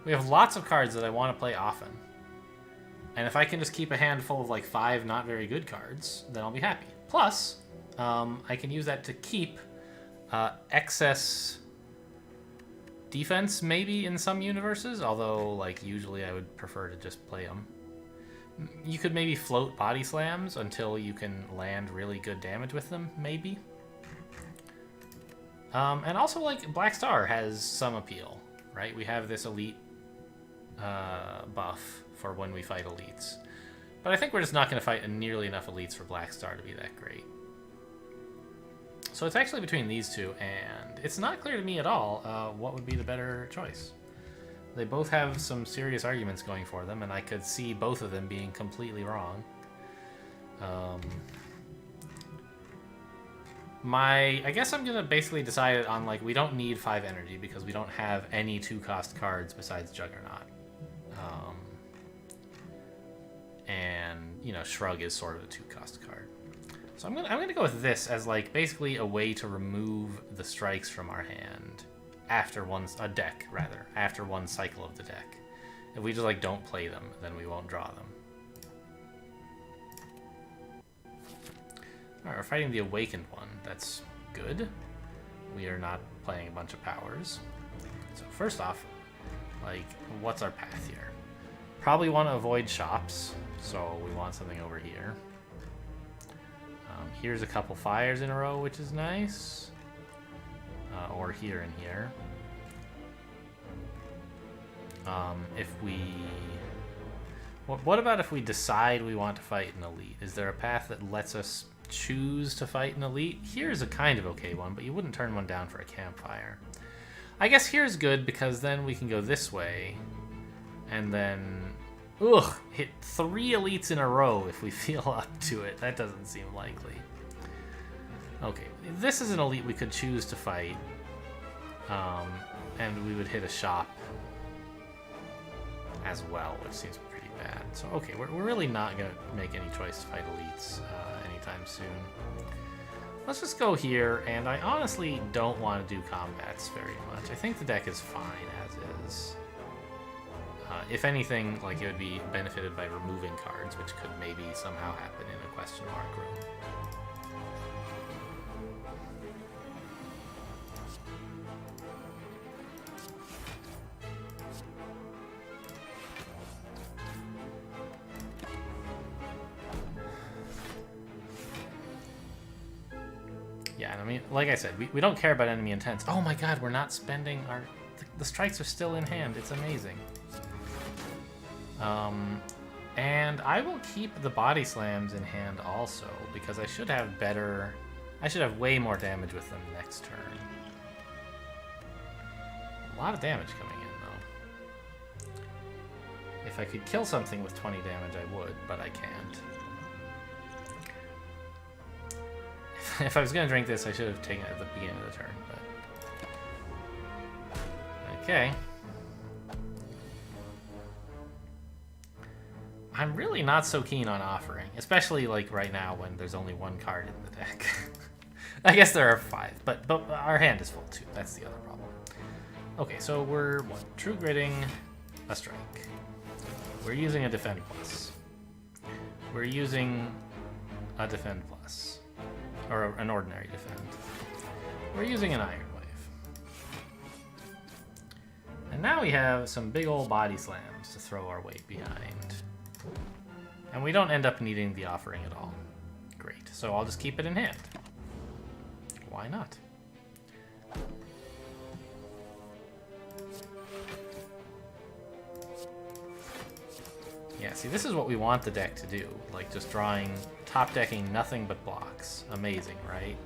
We have lots of cards that I want to play often. And if I can just keep a hand full of like 5 not very good cards, then I'll be happy. Plus... I can use that to keep excess defense, maybe, in some universes, although, like, usually I would prefer to just play them. You could maybe float body slams until you can land really good damage with them, maybe. And also, like, Black Star has some appeal, right? We have this elite buff for when we fight elites. But I think we're just not going to fight nearly enough elites for Black Star to be that great. So it's actually between these two, and it's not clear to me at all what would be the better choice. They both have some serious arguments going for them, and I could see both of them being completely wrong. I guess I'm going to basically decide on, like, we don't need 5 energy because we don't have any 2-cost cards besides Juggernaut. And, you know, Shrug is sort of a 2-cost card. So I'm gonna go with this as, like, basically a way to remove the strikes from our hand after after one cycle of the deck. If we just, like, don't play them, then we won't draw them. Alright, we're fighting the Awakened one. That's good. We are not playing a bunch of powers. So first off, like, what's our path here? Probably want to avoid shops, so we want something over here. Here's a couple fires in a row, which is nice. Or here and here. If we... What about if we decide we want to fight an elite? Is there a path that lets us choose to fight an elite? Here's a kind of okay one, but you wouldn't turn one down for a campfire. I guess here's good because then we can go this way and then... hit 3 elites in a row if we feel up to it. That doesn't seem likely. Okay, this is an elite we could choose to fight. And we would hit a shop as well, which seems pretty bad. So, okay, we're really not going to make any choice to fight elites anytime soon. Let's just go here, and I honestly don't want to do combats very much. I think the deck is fine as is. If anything, like, it would be benefited by removing cards, which could maybe somehow happen in a question mark room. Yeah, I mean, like I said, we don't care about enemy intents. Oh my god, we're not spending our... The strikes are still in hand. It's amazing. And I will keep the body slams in hand also, because I should have better... I should have way more damage with them next turn. A lot of damage coming in, though. If I could kill something with 20 damage, I would, but I can't. If I was going to drink this, I should have taken it at the beginning of the turn, but... Okay. I'm really not so keen on offering, especially like right now when there's only one card in the deck. I guess there are 5, but our hand is full too. That's the other problem. Okay, so we're what? True Gritting, a strike. We're using a Defend Plus. We're using a Defend Plus, or an ordinary Defend. We're using an Iron Wave. And now we have some big old body slams to throw our weight behind. And we don't end up needing the offering at all. Great. So I'll just keep it in hand. Why not? Yeah, see, this is what we want the deck to do. Like, just drawing, top decking nothing but blocks. Amazing, right?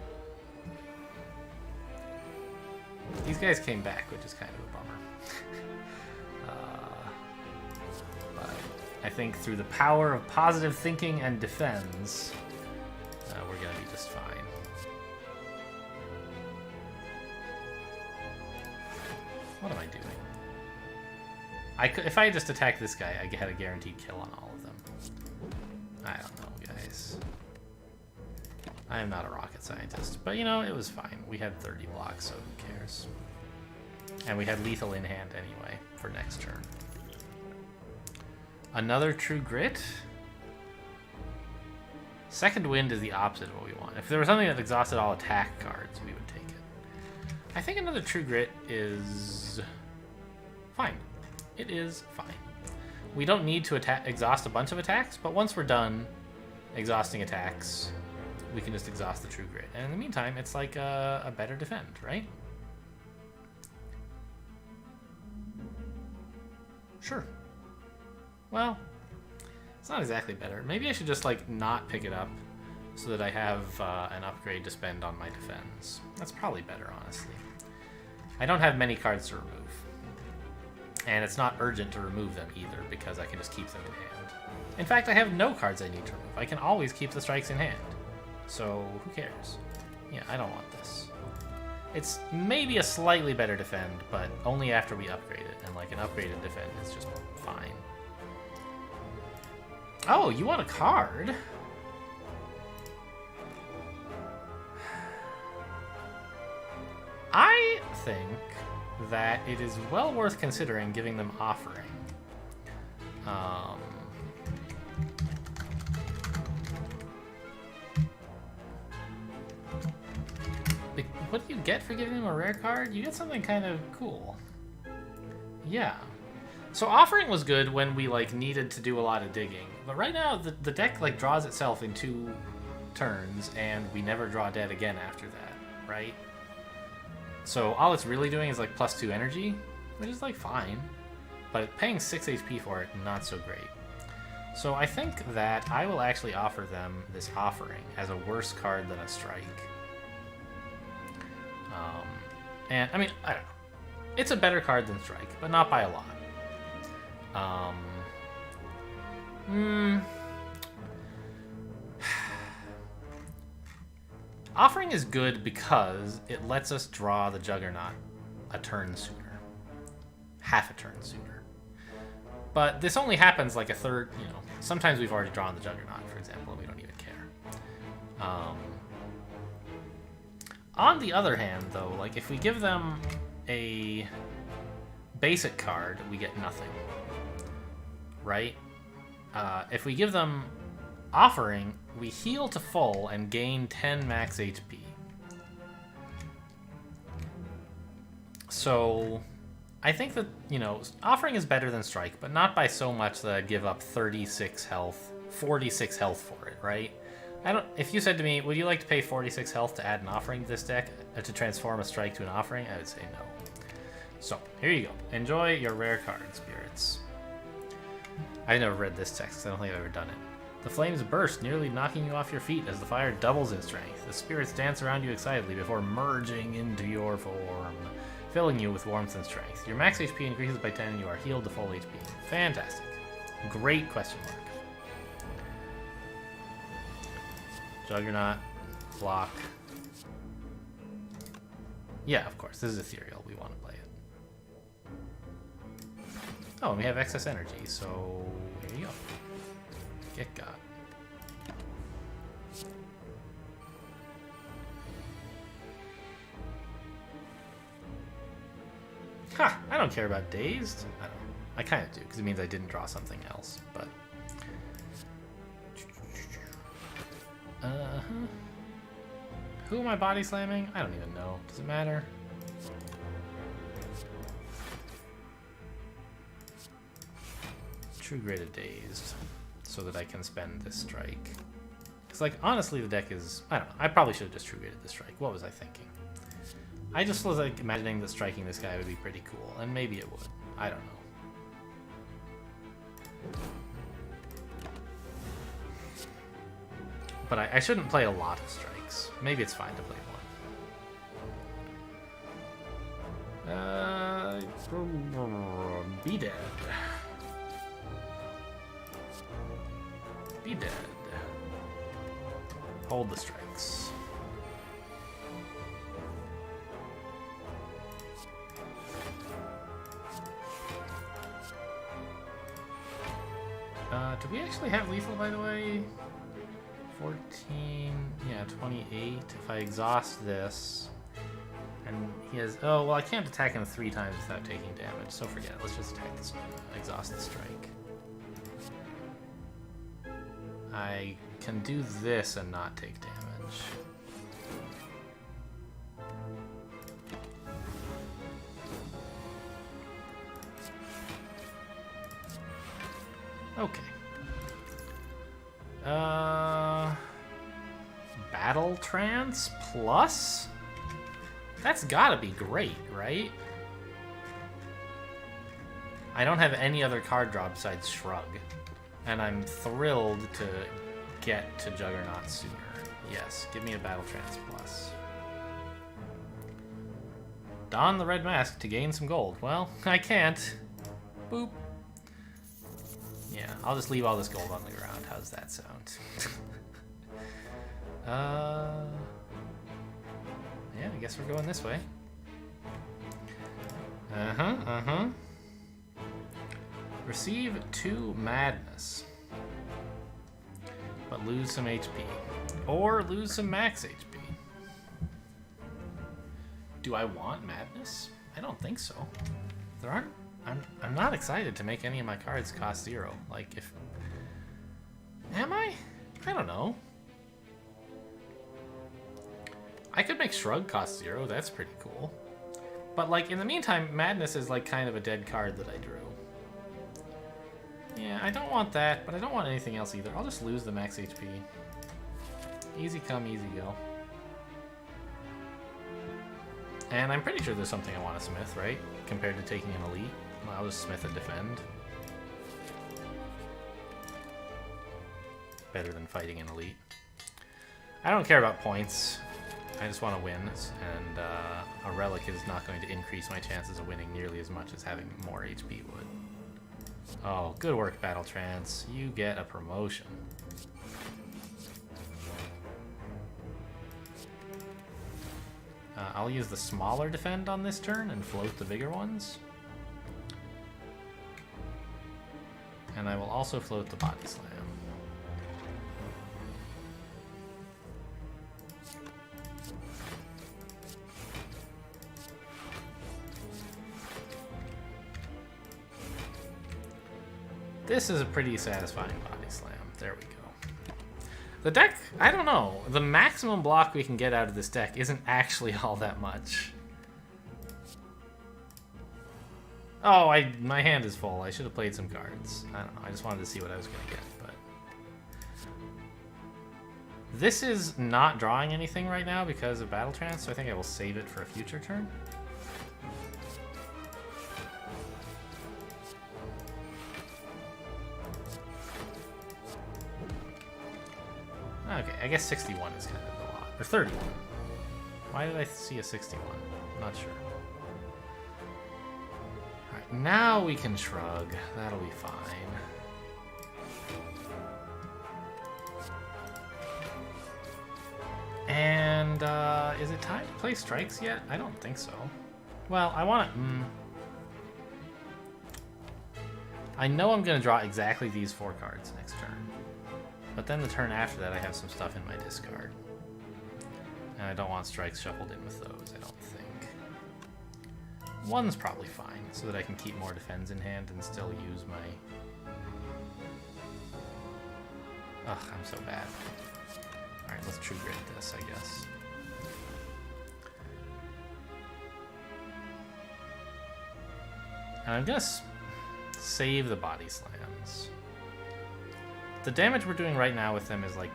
These guys came back, which is kind of a bummer. But I think through the power of positive thinking and defense, we're going to be just fine. What am I doing? If I just attacked this guy, I had a guaranteed kill on all of them. I don't know, guys. I am not a rocket scientist, but you know, it was fine. We had 30 blocks, so who cares? And we had lethal in hand anyway for next turn. Another True Grit? Second Wind is the opposite of what we want. If there was something that exhausted all attack cards, we would take it. I think another True Grit is fine. It is fine. We don't need to exhaust a bunch of attacks, but once we're done exhausting attacks, we can just exhaust the True Grit. And in the meantime, it's like a better defend, right? Sure. Well, it's not exactly better. Maybe I should just, like, not pick it up so that I have an upgrade to spend on my defense. That's probably better, honestly. I don't have many cards to remove. And it's not urgent to remove them either, because I can just keep them in hand. In fact, I have no cards I need to remove. I can always keep the strikes in hand. So, who cares? Yeah, I don't want this. It's maybe a slightly better defend, but only after we upgrade it. And, like, an upgraded defend is just fine. Oh, you want a card? I think that it is well worth considering giving them offering. What do you get for giving them a rare card? You get something kind of cool. Yeah. So offering was good when we like needed to do a lot of digging, but right now the deck like draws itself in 2 turns, and we never draw dead again after that, right? So all it's really doing is like +2 energy, which is like fine, but paying 6 HP for it, not so great. So I think that I will actually offer them this offering as a worse card than a strike. And I mean, I don't know. It's a better card than strike, but not by a lot. Offering is good because it lets us draw the Juggernaut a turn sooner. Half a turn sooner. But this only happens like a third, you know. Sometimes we've already drawn the Juggernaut, for example, and we don't even care. On the other hand, though, like, if we give them a basic card, we get nothing. Right? If we give them Offering, we heal to full and gain 10 max HP. So, I think that, you know, Offering is better than Strike, but not by so much that I'd give up 36 health, 46 health for it, right? If you said to me, would you like to pay 46 health to add an Offering to this deck, to transform a Strike to an Offering, I would say no. So, here you go. Enjoy your rare card, Spirits. I never read this text, because I don't think I've ever done it. The flames burst, nearly knocking you off your feet as the fire doubles in strength. The spirits dance around you excitedly before merging into your form, filling you with warmth and strength. Your max HP increases by 10 and you are healed to full HP. Fantastic. Great question mark. Juggernaut. Block. Yeah, of course. This is ethereal. We want to play it. Oh, and we have excess energy, so here you go. Get got. Ha! I don't care about dazed. I don't. I kind of do, because it means I didn't draw something else, but... Who am I body slamming? I don't even know. Does it matter? True Graded Dazed, so that I can spend this strike. Because, like, honestly, the deck is... I don't know. I probably should have just True Graded this strike. What was I thinking? I just was, like, imagining that striking this guy would be pretty cool, and maybe it would. I don't know. But I shouldn't play a lot of strikes. Maybe it's fine to play one. Be dead. Be dead. Hold the strikes. Do we actually have lethal, by the way? 14, yeah, 28. If I exhaust this, and he has, oh, well, I can't attack him 3 times without taking damage, so forget it. Let's just attack this, exhaust the strike. I can do this and not take damage. Okay. Battle Trance plus? That's gotta be great, right? I don't have any other card draw besides Shrug, and I'm thrilled to get to Juggernaut sooner. Yes, give me a Battle Trance plus. Don the red mask to gain some gold. Well, I can't. Boop. Yeah, I'll just leave all this gold on the ground. How's that sound? Yeah, I guess we're going this way. Receive 2 madness, but lose some HP. Or lose some max HP. Do I want madness? I don't think so. There aren't... I'm not excited to make any of my cards cost 0. Like, if... Am I? I don't know. I could make Shrug cost 0, that's pretty cool. But, like, in the meantime, Madness is, like, kind of a dead card that I drew. Yeah, I don't want that, but I don't want anything else either. I'll just lose the max HP. Easy come, easy go. And I'm pretty sure there's something I want to smith, right? Compared to taking an elite. Well, I'll just smith and defend. Better than fighting an elite. I don't care about points. I just want to win, and a relic is not going to increase my chances of winning nearly as much as having more HP would. Oh, good work, Battle Trance. You get a promotion. I'll use the smaller defend on this turn and float the bigger ones. And I will also float the body slam. This is a pretty satisfying body slam. There we go. The deck, I don't know. The maximum block we can get out of this deck isn't actually all that much. Oh, my hand is full. I should have played some cards. I don't know. I just wanted to see what I was going to get, but... This is not drawing anything right now because of Battle Trance, so I think I will save it for a future turn. Okay, I guess 61 is kind of a lot. Or 31. Why did I see a 61? Not sure. Alright, now we can shrug. That'll be fine. And, is it time to play strikes yet? I don't think so. Well, I want to... I know I'm going to draw exactly these 4 cards next turn. But then the turn after that, I have some stuff in my discard. And I don't want strikes shuffled in with those, I don't think. 1's probably fine, so that I can keep more defense in hand and still use my... Ugh, I'm so bad. Alright, let's True Grit this, I guess. And I'm gonna save the body slams. The damage we're doing right now with them is, like,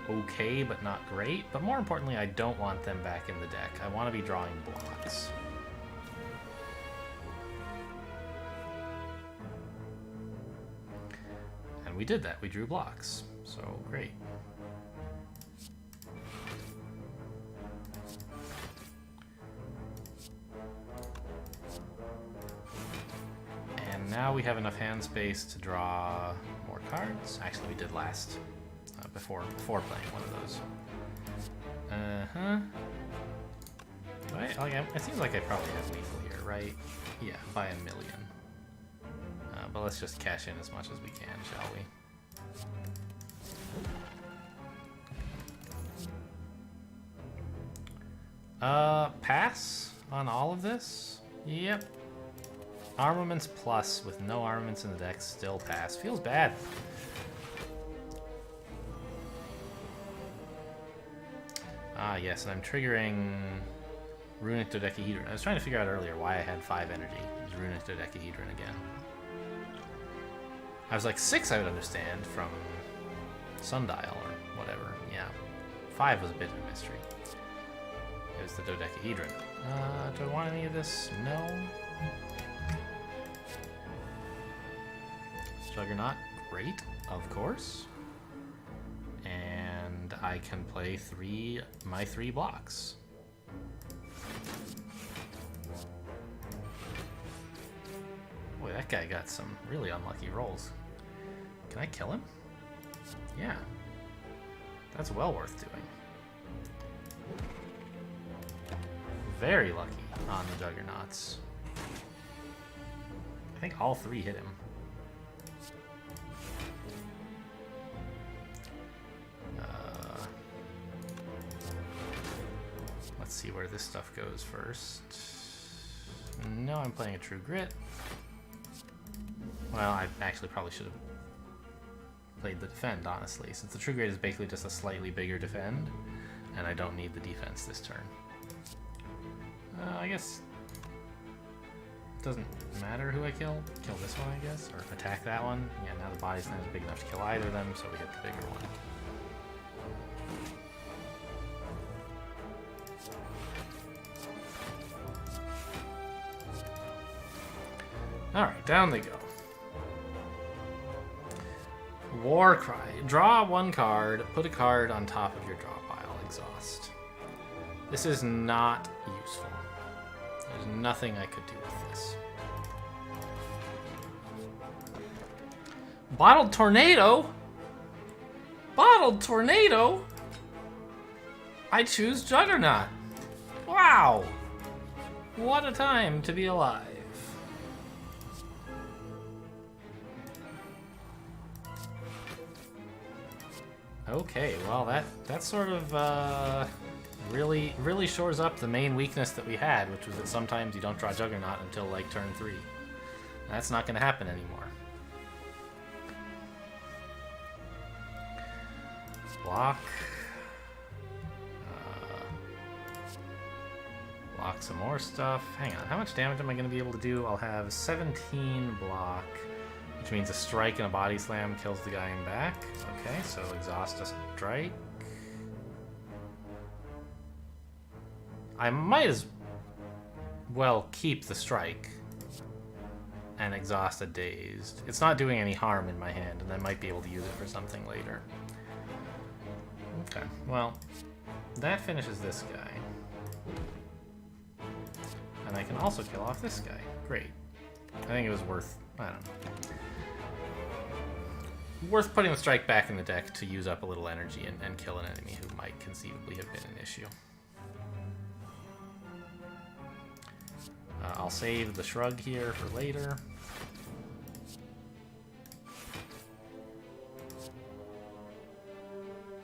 okay, but not great. But more importantly, I don't want them back in the deck. I want to be drawing blocks. And we did that. We drew blocks. So, great. And now we have enough hand space to draw more cards. Actually, we did last before playing one of those. It seems like I probably have lethal here, right? Yeah, by a million. But let's just cash in as much as we can, shall we? Pass on all of this? Yep. Armaments plus with no armaments in the deck, still pass. Feels bad. Ah, yes, and I'm triggering Runic Dodecahedron. I was trying to figure out earlier why I had 5 energy. It was Runic Dodecahedron again. I was like, 6 I would understand from Sundial or whatever. Yeah. 5 was a bit of a mystery. It was the Dodecahedron. Do I want any of this? No. Juggernaut, great, of course. And I can play my 3 blocks. Boy, that guy got some really unlucky rolls. Can I kill him? Yeah. That's well worth doing. Very lucky on the Juggernauts. I think all 3 hit him. Let's see where this stuff goes first. No, I'm playing a True Grit. Well, I actually probably should have played the defend, honestly, since the True Grit is basically just a slightly bigger defend, and I don't need the defense this turn. I guess it doesn't matter who I kill. Kill this one, I guess, or attack that one. Yeah, now the body's not big enough to kill either of them, so we hit the bigger one. Alright, down they go. War Cry. Draw 1 card, put a card on top of your draw pile, exhaust. This is not useful. There's nothing I could do with this. Bottled Tornado? Bottled Tornado? I choose Juggernaut. Wow! What a time to be alive. Okay, well that sort of really shores up the main weakness that we had, which was that sometimes you don't draw Juggernaut until like turn 3. That's not going to happen anymore. block. Block some more stuff. Hang on, how much damage am I going to be able to do? I'll have 17 block, which means a strike and a body slam kills the guy in back. Okay, so exhaust a strike. I might as well keep the strike and exhaust a dazed. It's not doing any harm in my hand, and I might be able to use it for something later. Okay, well, that finishes this guy. And I can also kill off this guy. Great. I think it was worth, I don't know, worth putting the strike back in the deck to use up a little energy and kill an enemy who might conceivably have been an issue. I'll save the shrug here for later.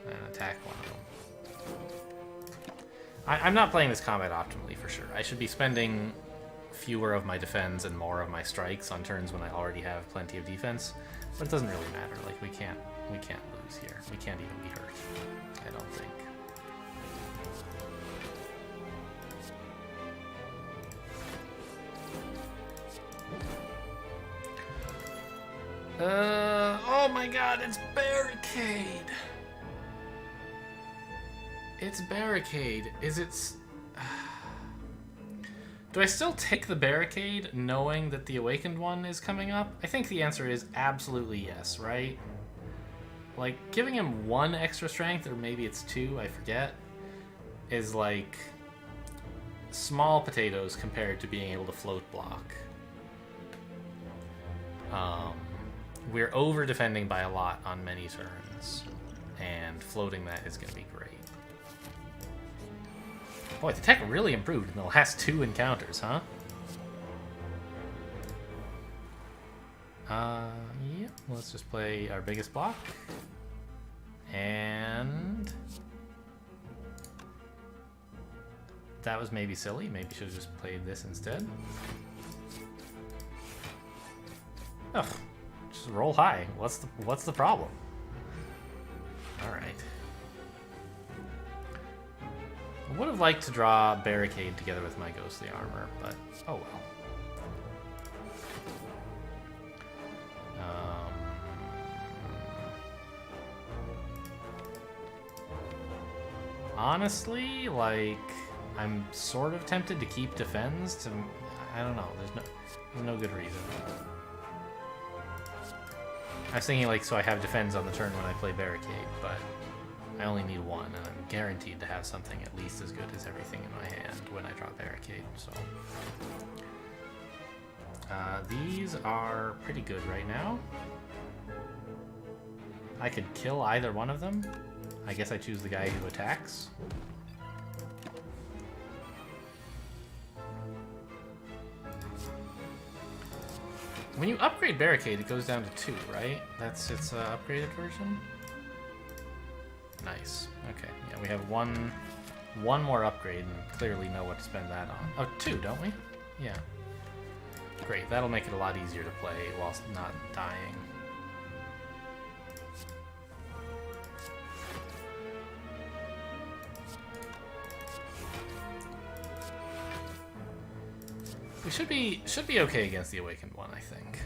And attack one of them. I'm not playing this combat optimally for sure. I should be spending fewer of my defense and more of my strikes on turns when I already have plenty of defense, but it doesn't really matter. Like, we can't lose here. We can't even be hurt, I don't think. Oh my god, it's Barricade! It's Barricade. Is it... Do I still take the Barricade knowing that the Awakened one is coming up? I think the answer is absolutely yes, right? Like, giving him 1 extra strength, or maybe it's 2, I forget, is like small potatoes compared to being able to float block. We're over-defending by a lot on many turns, and floating that is going to be great. Boy, the tech really improved in the last 2 encounters, huh? Yeah, let's just play our biggest block. And... that was maybe silly. Maybe should have just played this instead. Oh, just roll high. What's the problem? All right. I would have liked to draw Barricade together with my Ghostly Armor, but oh well. Honestly, like, I'm sort of tempted to keep Defends to... I don't know, there's no good reason. I was thinking, like, so I have Defends on the turn when I play Barricade, but I only need 1, and I'm guaranteed to have something at least as good as everything in my hand when I draw Barricade, so... these are pretty good right now. I could kill either one of them. I guess I choose the guy who attacks. When you upgrade Barricade, it goes down to 2, right? That's its upgraded version? Nice. Okay, yeah, we have one more upgrade and clearly know what to spend that on. Oh, 2, don't we? Yeah. Great, that'll make it a lot easier to play whilst not dying. We should be okay against the Awakened one, I think.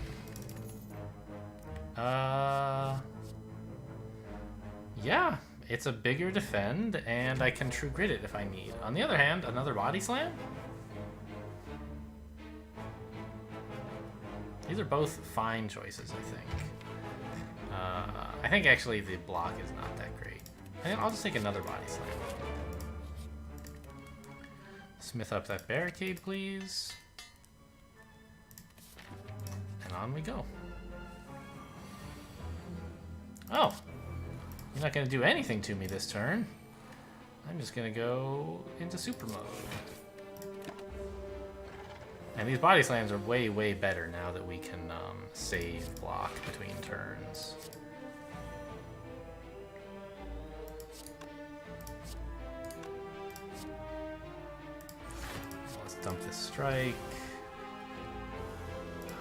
Yeah, it's a bigger defend, and I can True Grit it if I need. On the other hand, another Body Slam? These are both fine choices, I think. I think actually the block is not that great. I'll just take another Body Slam. Smith up that Barricade, please. And on we go. Oh! You're not going to do anything to me this turn. I'm just going to go into super mode. And these Body Slams are way, way better now that we can save block between turns. Let's dump this strike.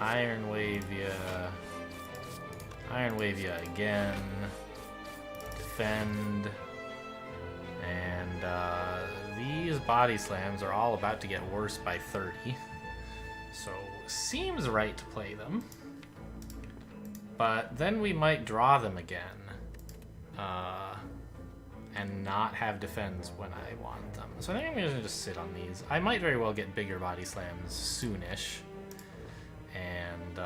Iron Wave ya. Iron Wave ya again. defend. And these body slams are all about to get worse by 30. So, seems right to play them. But then we might draw them again. And not have defends when I want them. So I think I'm going to just sit on these. I might very well get bigger body slams soonish. And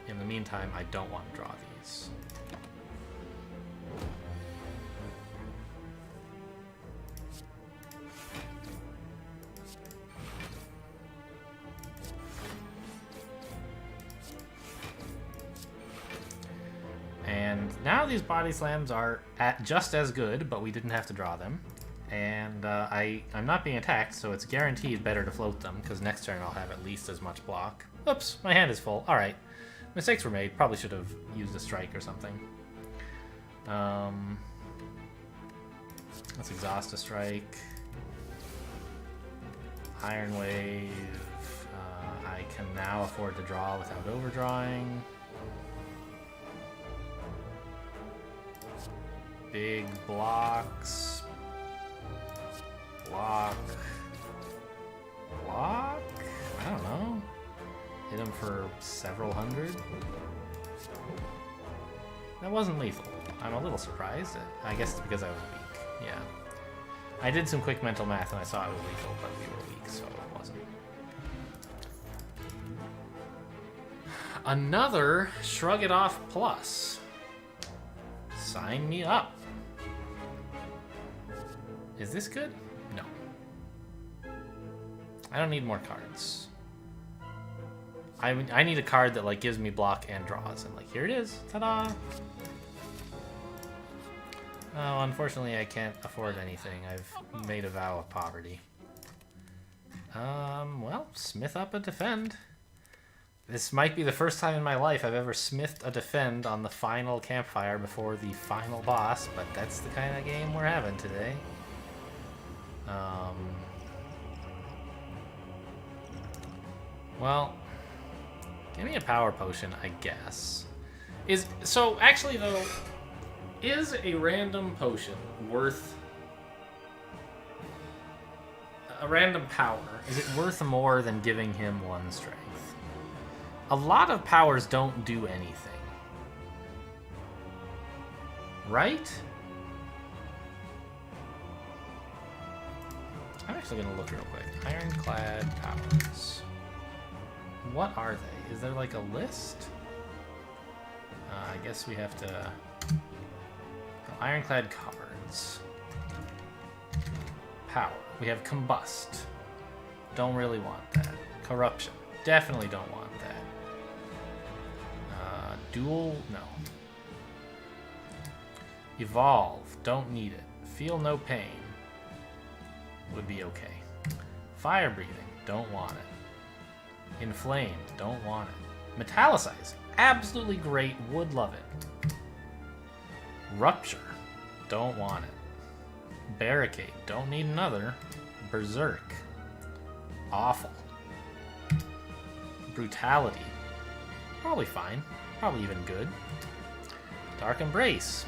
in the meantime, I don't want to draw these. And now these body slams are just as good, but we didn't have to draw them. And I'm not being attacked, so it's guaranteed better to float them, because next turn I'll have at least as much block. Oops, my hand is full. Alright. Mistakes were made. Probably should have used a strike or something. Let's exhaust a strike. Iron Wave. I can now afford to draw without overdrawing. Big blocks. Block. Block? I don't know. Hit him for several hundred. That wasn't lethal. I'm a little surprised. I guess it's because I was weak. Yeah. I did some quick mental math and I saw it was lethal, but we were weak, so it wasn't. Another Shrug It Off Plus. Sign me up. Is this good? No. I don't need more cards. I need a card that like gives me block and draws, and like here it is. Ta-da! Oh, unfortunately I can't afford anything. I've made a vow of poverty. Well, smith up a defend. This might be the first time in my life I've ever smithed a defend on the final campfire before the final boss, but that's the kind of game we're having today. Well, give me a power potion, I guess. So actually though, is a random potion worth a random power? Is it worth more than giving him 1 strength? A lot of powers don't do anything. Right? I'm actually going to look real quick. Ironclad powers. What are they? Is there like a list? I guess we have to... Ironclad cards. Power. We have Combust. Don't really want that. Corruption. Definitely don't want that. Duel? No. Evolve. Don't need it. Feel no pain. Would be okay. Fire breathing. Don't want it. Inflamed. Don't want it. Metallicizing. Absolutely great. Would love it. Rupture. Don't want it. Barricade. Don't need another. Berserk. Awful. Brutality. Probably fine. Probably even good. Dark Embrace.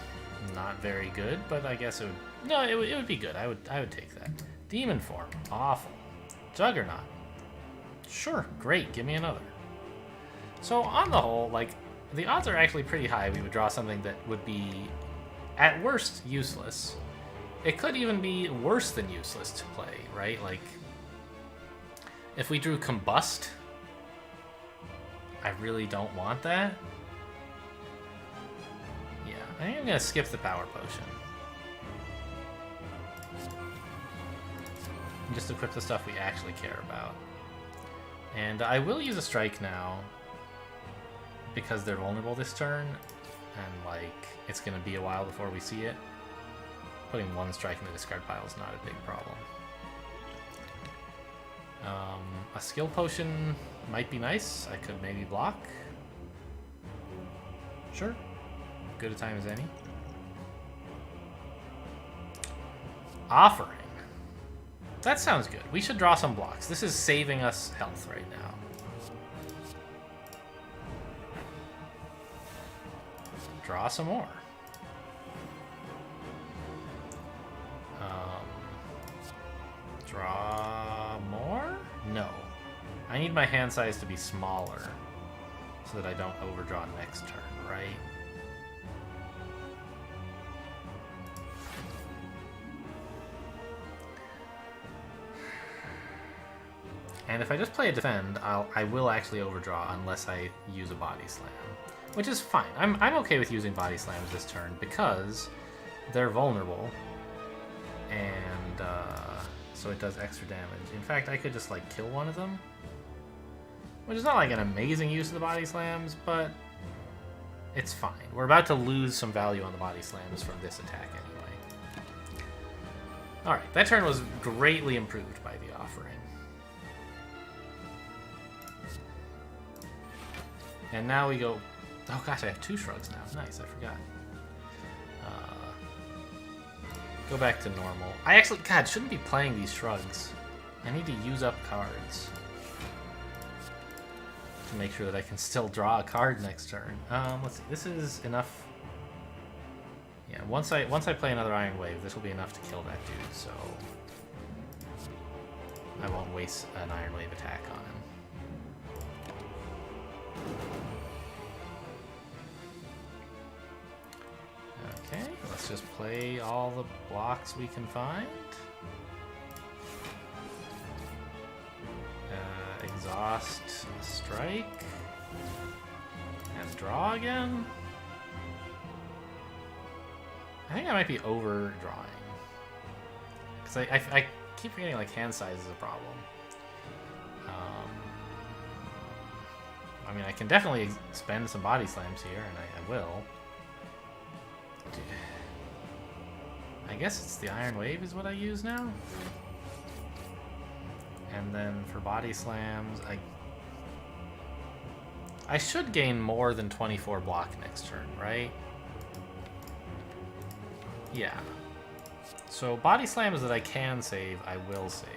Not very good, but I guess it would... No, it would be good. I would take that. Demon Form. Awful. Juggernaut. Sure. Great. Give me another. So on the whole, like, the odds are actually pretty high we would draw something that would be, at worst, useless. It could even be worse than useless to play, right? Like, if we drew Combust, I really don't want that. Yeah, I think I'm going to skip the Power Potion. And just equip the stuff we actually care about. And I will use a strike now, because they're vulnerable this turn, and like it's gonna be a while before we see it. Putting 1 strike in the discard pile is not a big problem. A skill potion might be nice. I could maybe block. Sure. Good a time as any. Offering. That sounds good. We should draw some blocks. This is saving us health right now. Draw some more. Draw more? No. I need my hand size to be smaller so that I don't overdraw next turn, right? And if I just play a defend, I will actually overdraw unless I use a body slam, which is fine. I'm okay with using body slams this turn because they're vulnerable, and so it does extra damage. In fact, I could just like kill one of them, which is not like an amazing use of the body slams, but it's fine. We're about to lose some value on the body slams from this attack anyway. All right, that turn was greatly improved by the offering. And now we go... Oh gosh, I have 2 shrugs now. Nice, I forgot. Go back to normal. I actually... God, shouldn't be playing these shrugs. I need to use up cards to make sure that I can still draw a card next turn. Let's see. This is enough... Yeah, once I play another Iron Wave, this will be enough to kill that dude, so... I won't waste an Iron Wave attack on him. Okay, let's just play all the blocks we can find. Exhaust, strike, and draw again. I think I might be overdrawing. Because I keep forgetting like hand size is a problem. I mean, I can definitely spend some body slams here, and I will. I guess it's the Iron Wave is what I use now. And then for body slams, I should gain more than 24 block next turn, right? Yeah. So body slams that I can save, I will save.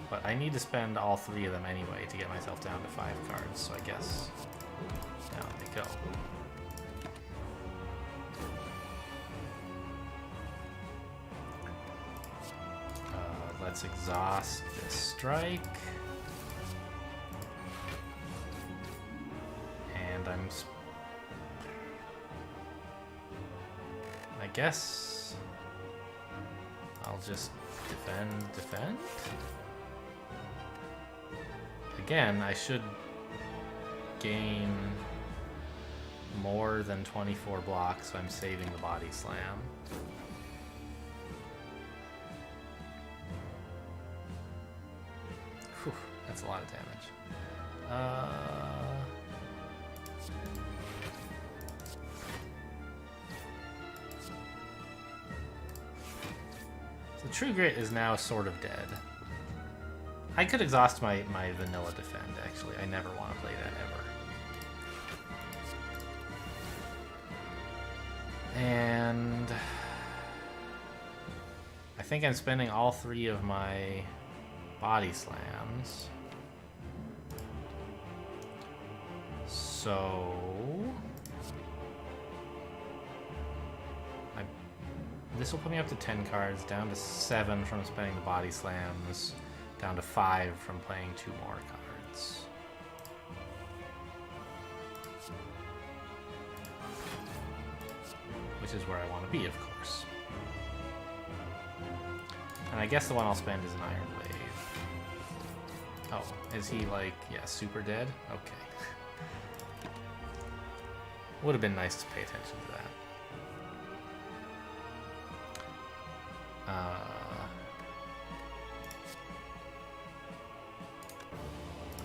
But I need to spend all 3 of them anyway to get myself down to 5 cards, so I guess down they go. Let's exhaust this strike. And I guess I'll just defend. Again, I should gain more than 24 blocks, so I'm saving the body slam. Whew, that's a lot of damage. So True Grit is now sort of dead. I could exhaust my vanilla defend, actually. I never want to play that ever. And I think I'm spending all 3 of my body slams. So this will put me up to 10 cards, down to 7 from spending the body slams, down to 5 from playing 2 more cards. Which is where I want to be, of course. And I guess the one I'll spend is an Iron Wave. Oh, is he like, yeah, super dead? Okay. Would have been nice to pay attention to that.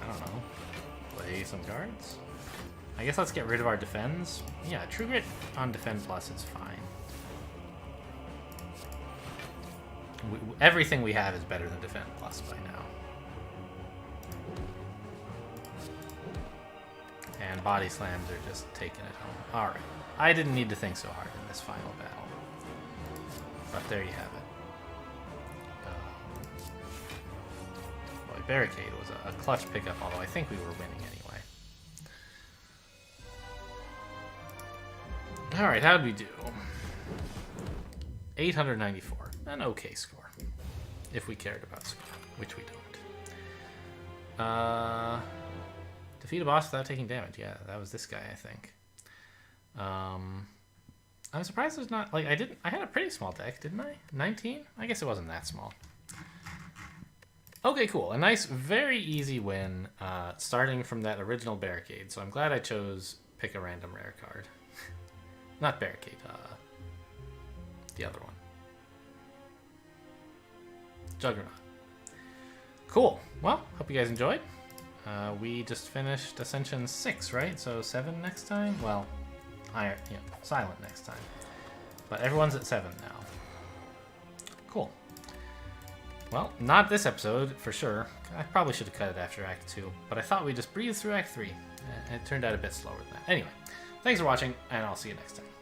I don't know. Play some cards? I guess let's get rid of our defends. Yeah, True Grit on Defend Plus is fine. Everything we have is better than Defend Plus by now. And body slams are just taking it home. Alright. I didn't need to think so hard in this final battle. But there you have it. Boy, Barricade was a clutch pickup, although I think we were winning anyway. Alright, how'd we do? 894. An okay score. If we cared about score. Which Defeat a boss without taking damage. Yeah, that was this guy, I think. I'm surprised there's not, like, I had a pretty small deck, didn't I? 19? I guess it wasn't that small. Okay, cool. A nice, very easy win, starting from that original barricade. So I'm glad I chose pick a random rare card. Not barricade, the other one. Juggernaut. Cool. Well, hope you guys enjoyed. We just finished Ascension 6, right? So 7 next time? Well, Silent next time. But everyone's at 7 now. Cool. Well, not this episode, for sure. I probably should have cut it after Act 2, but I thought we'd just breeze through Act 3. It turned out a bit slower than that. Anyway, thanks for watching, and I'll see you next time.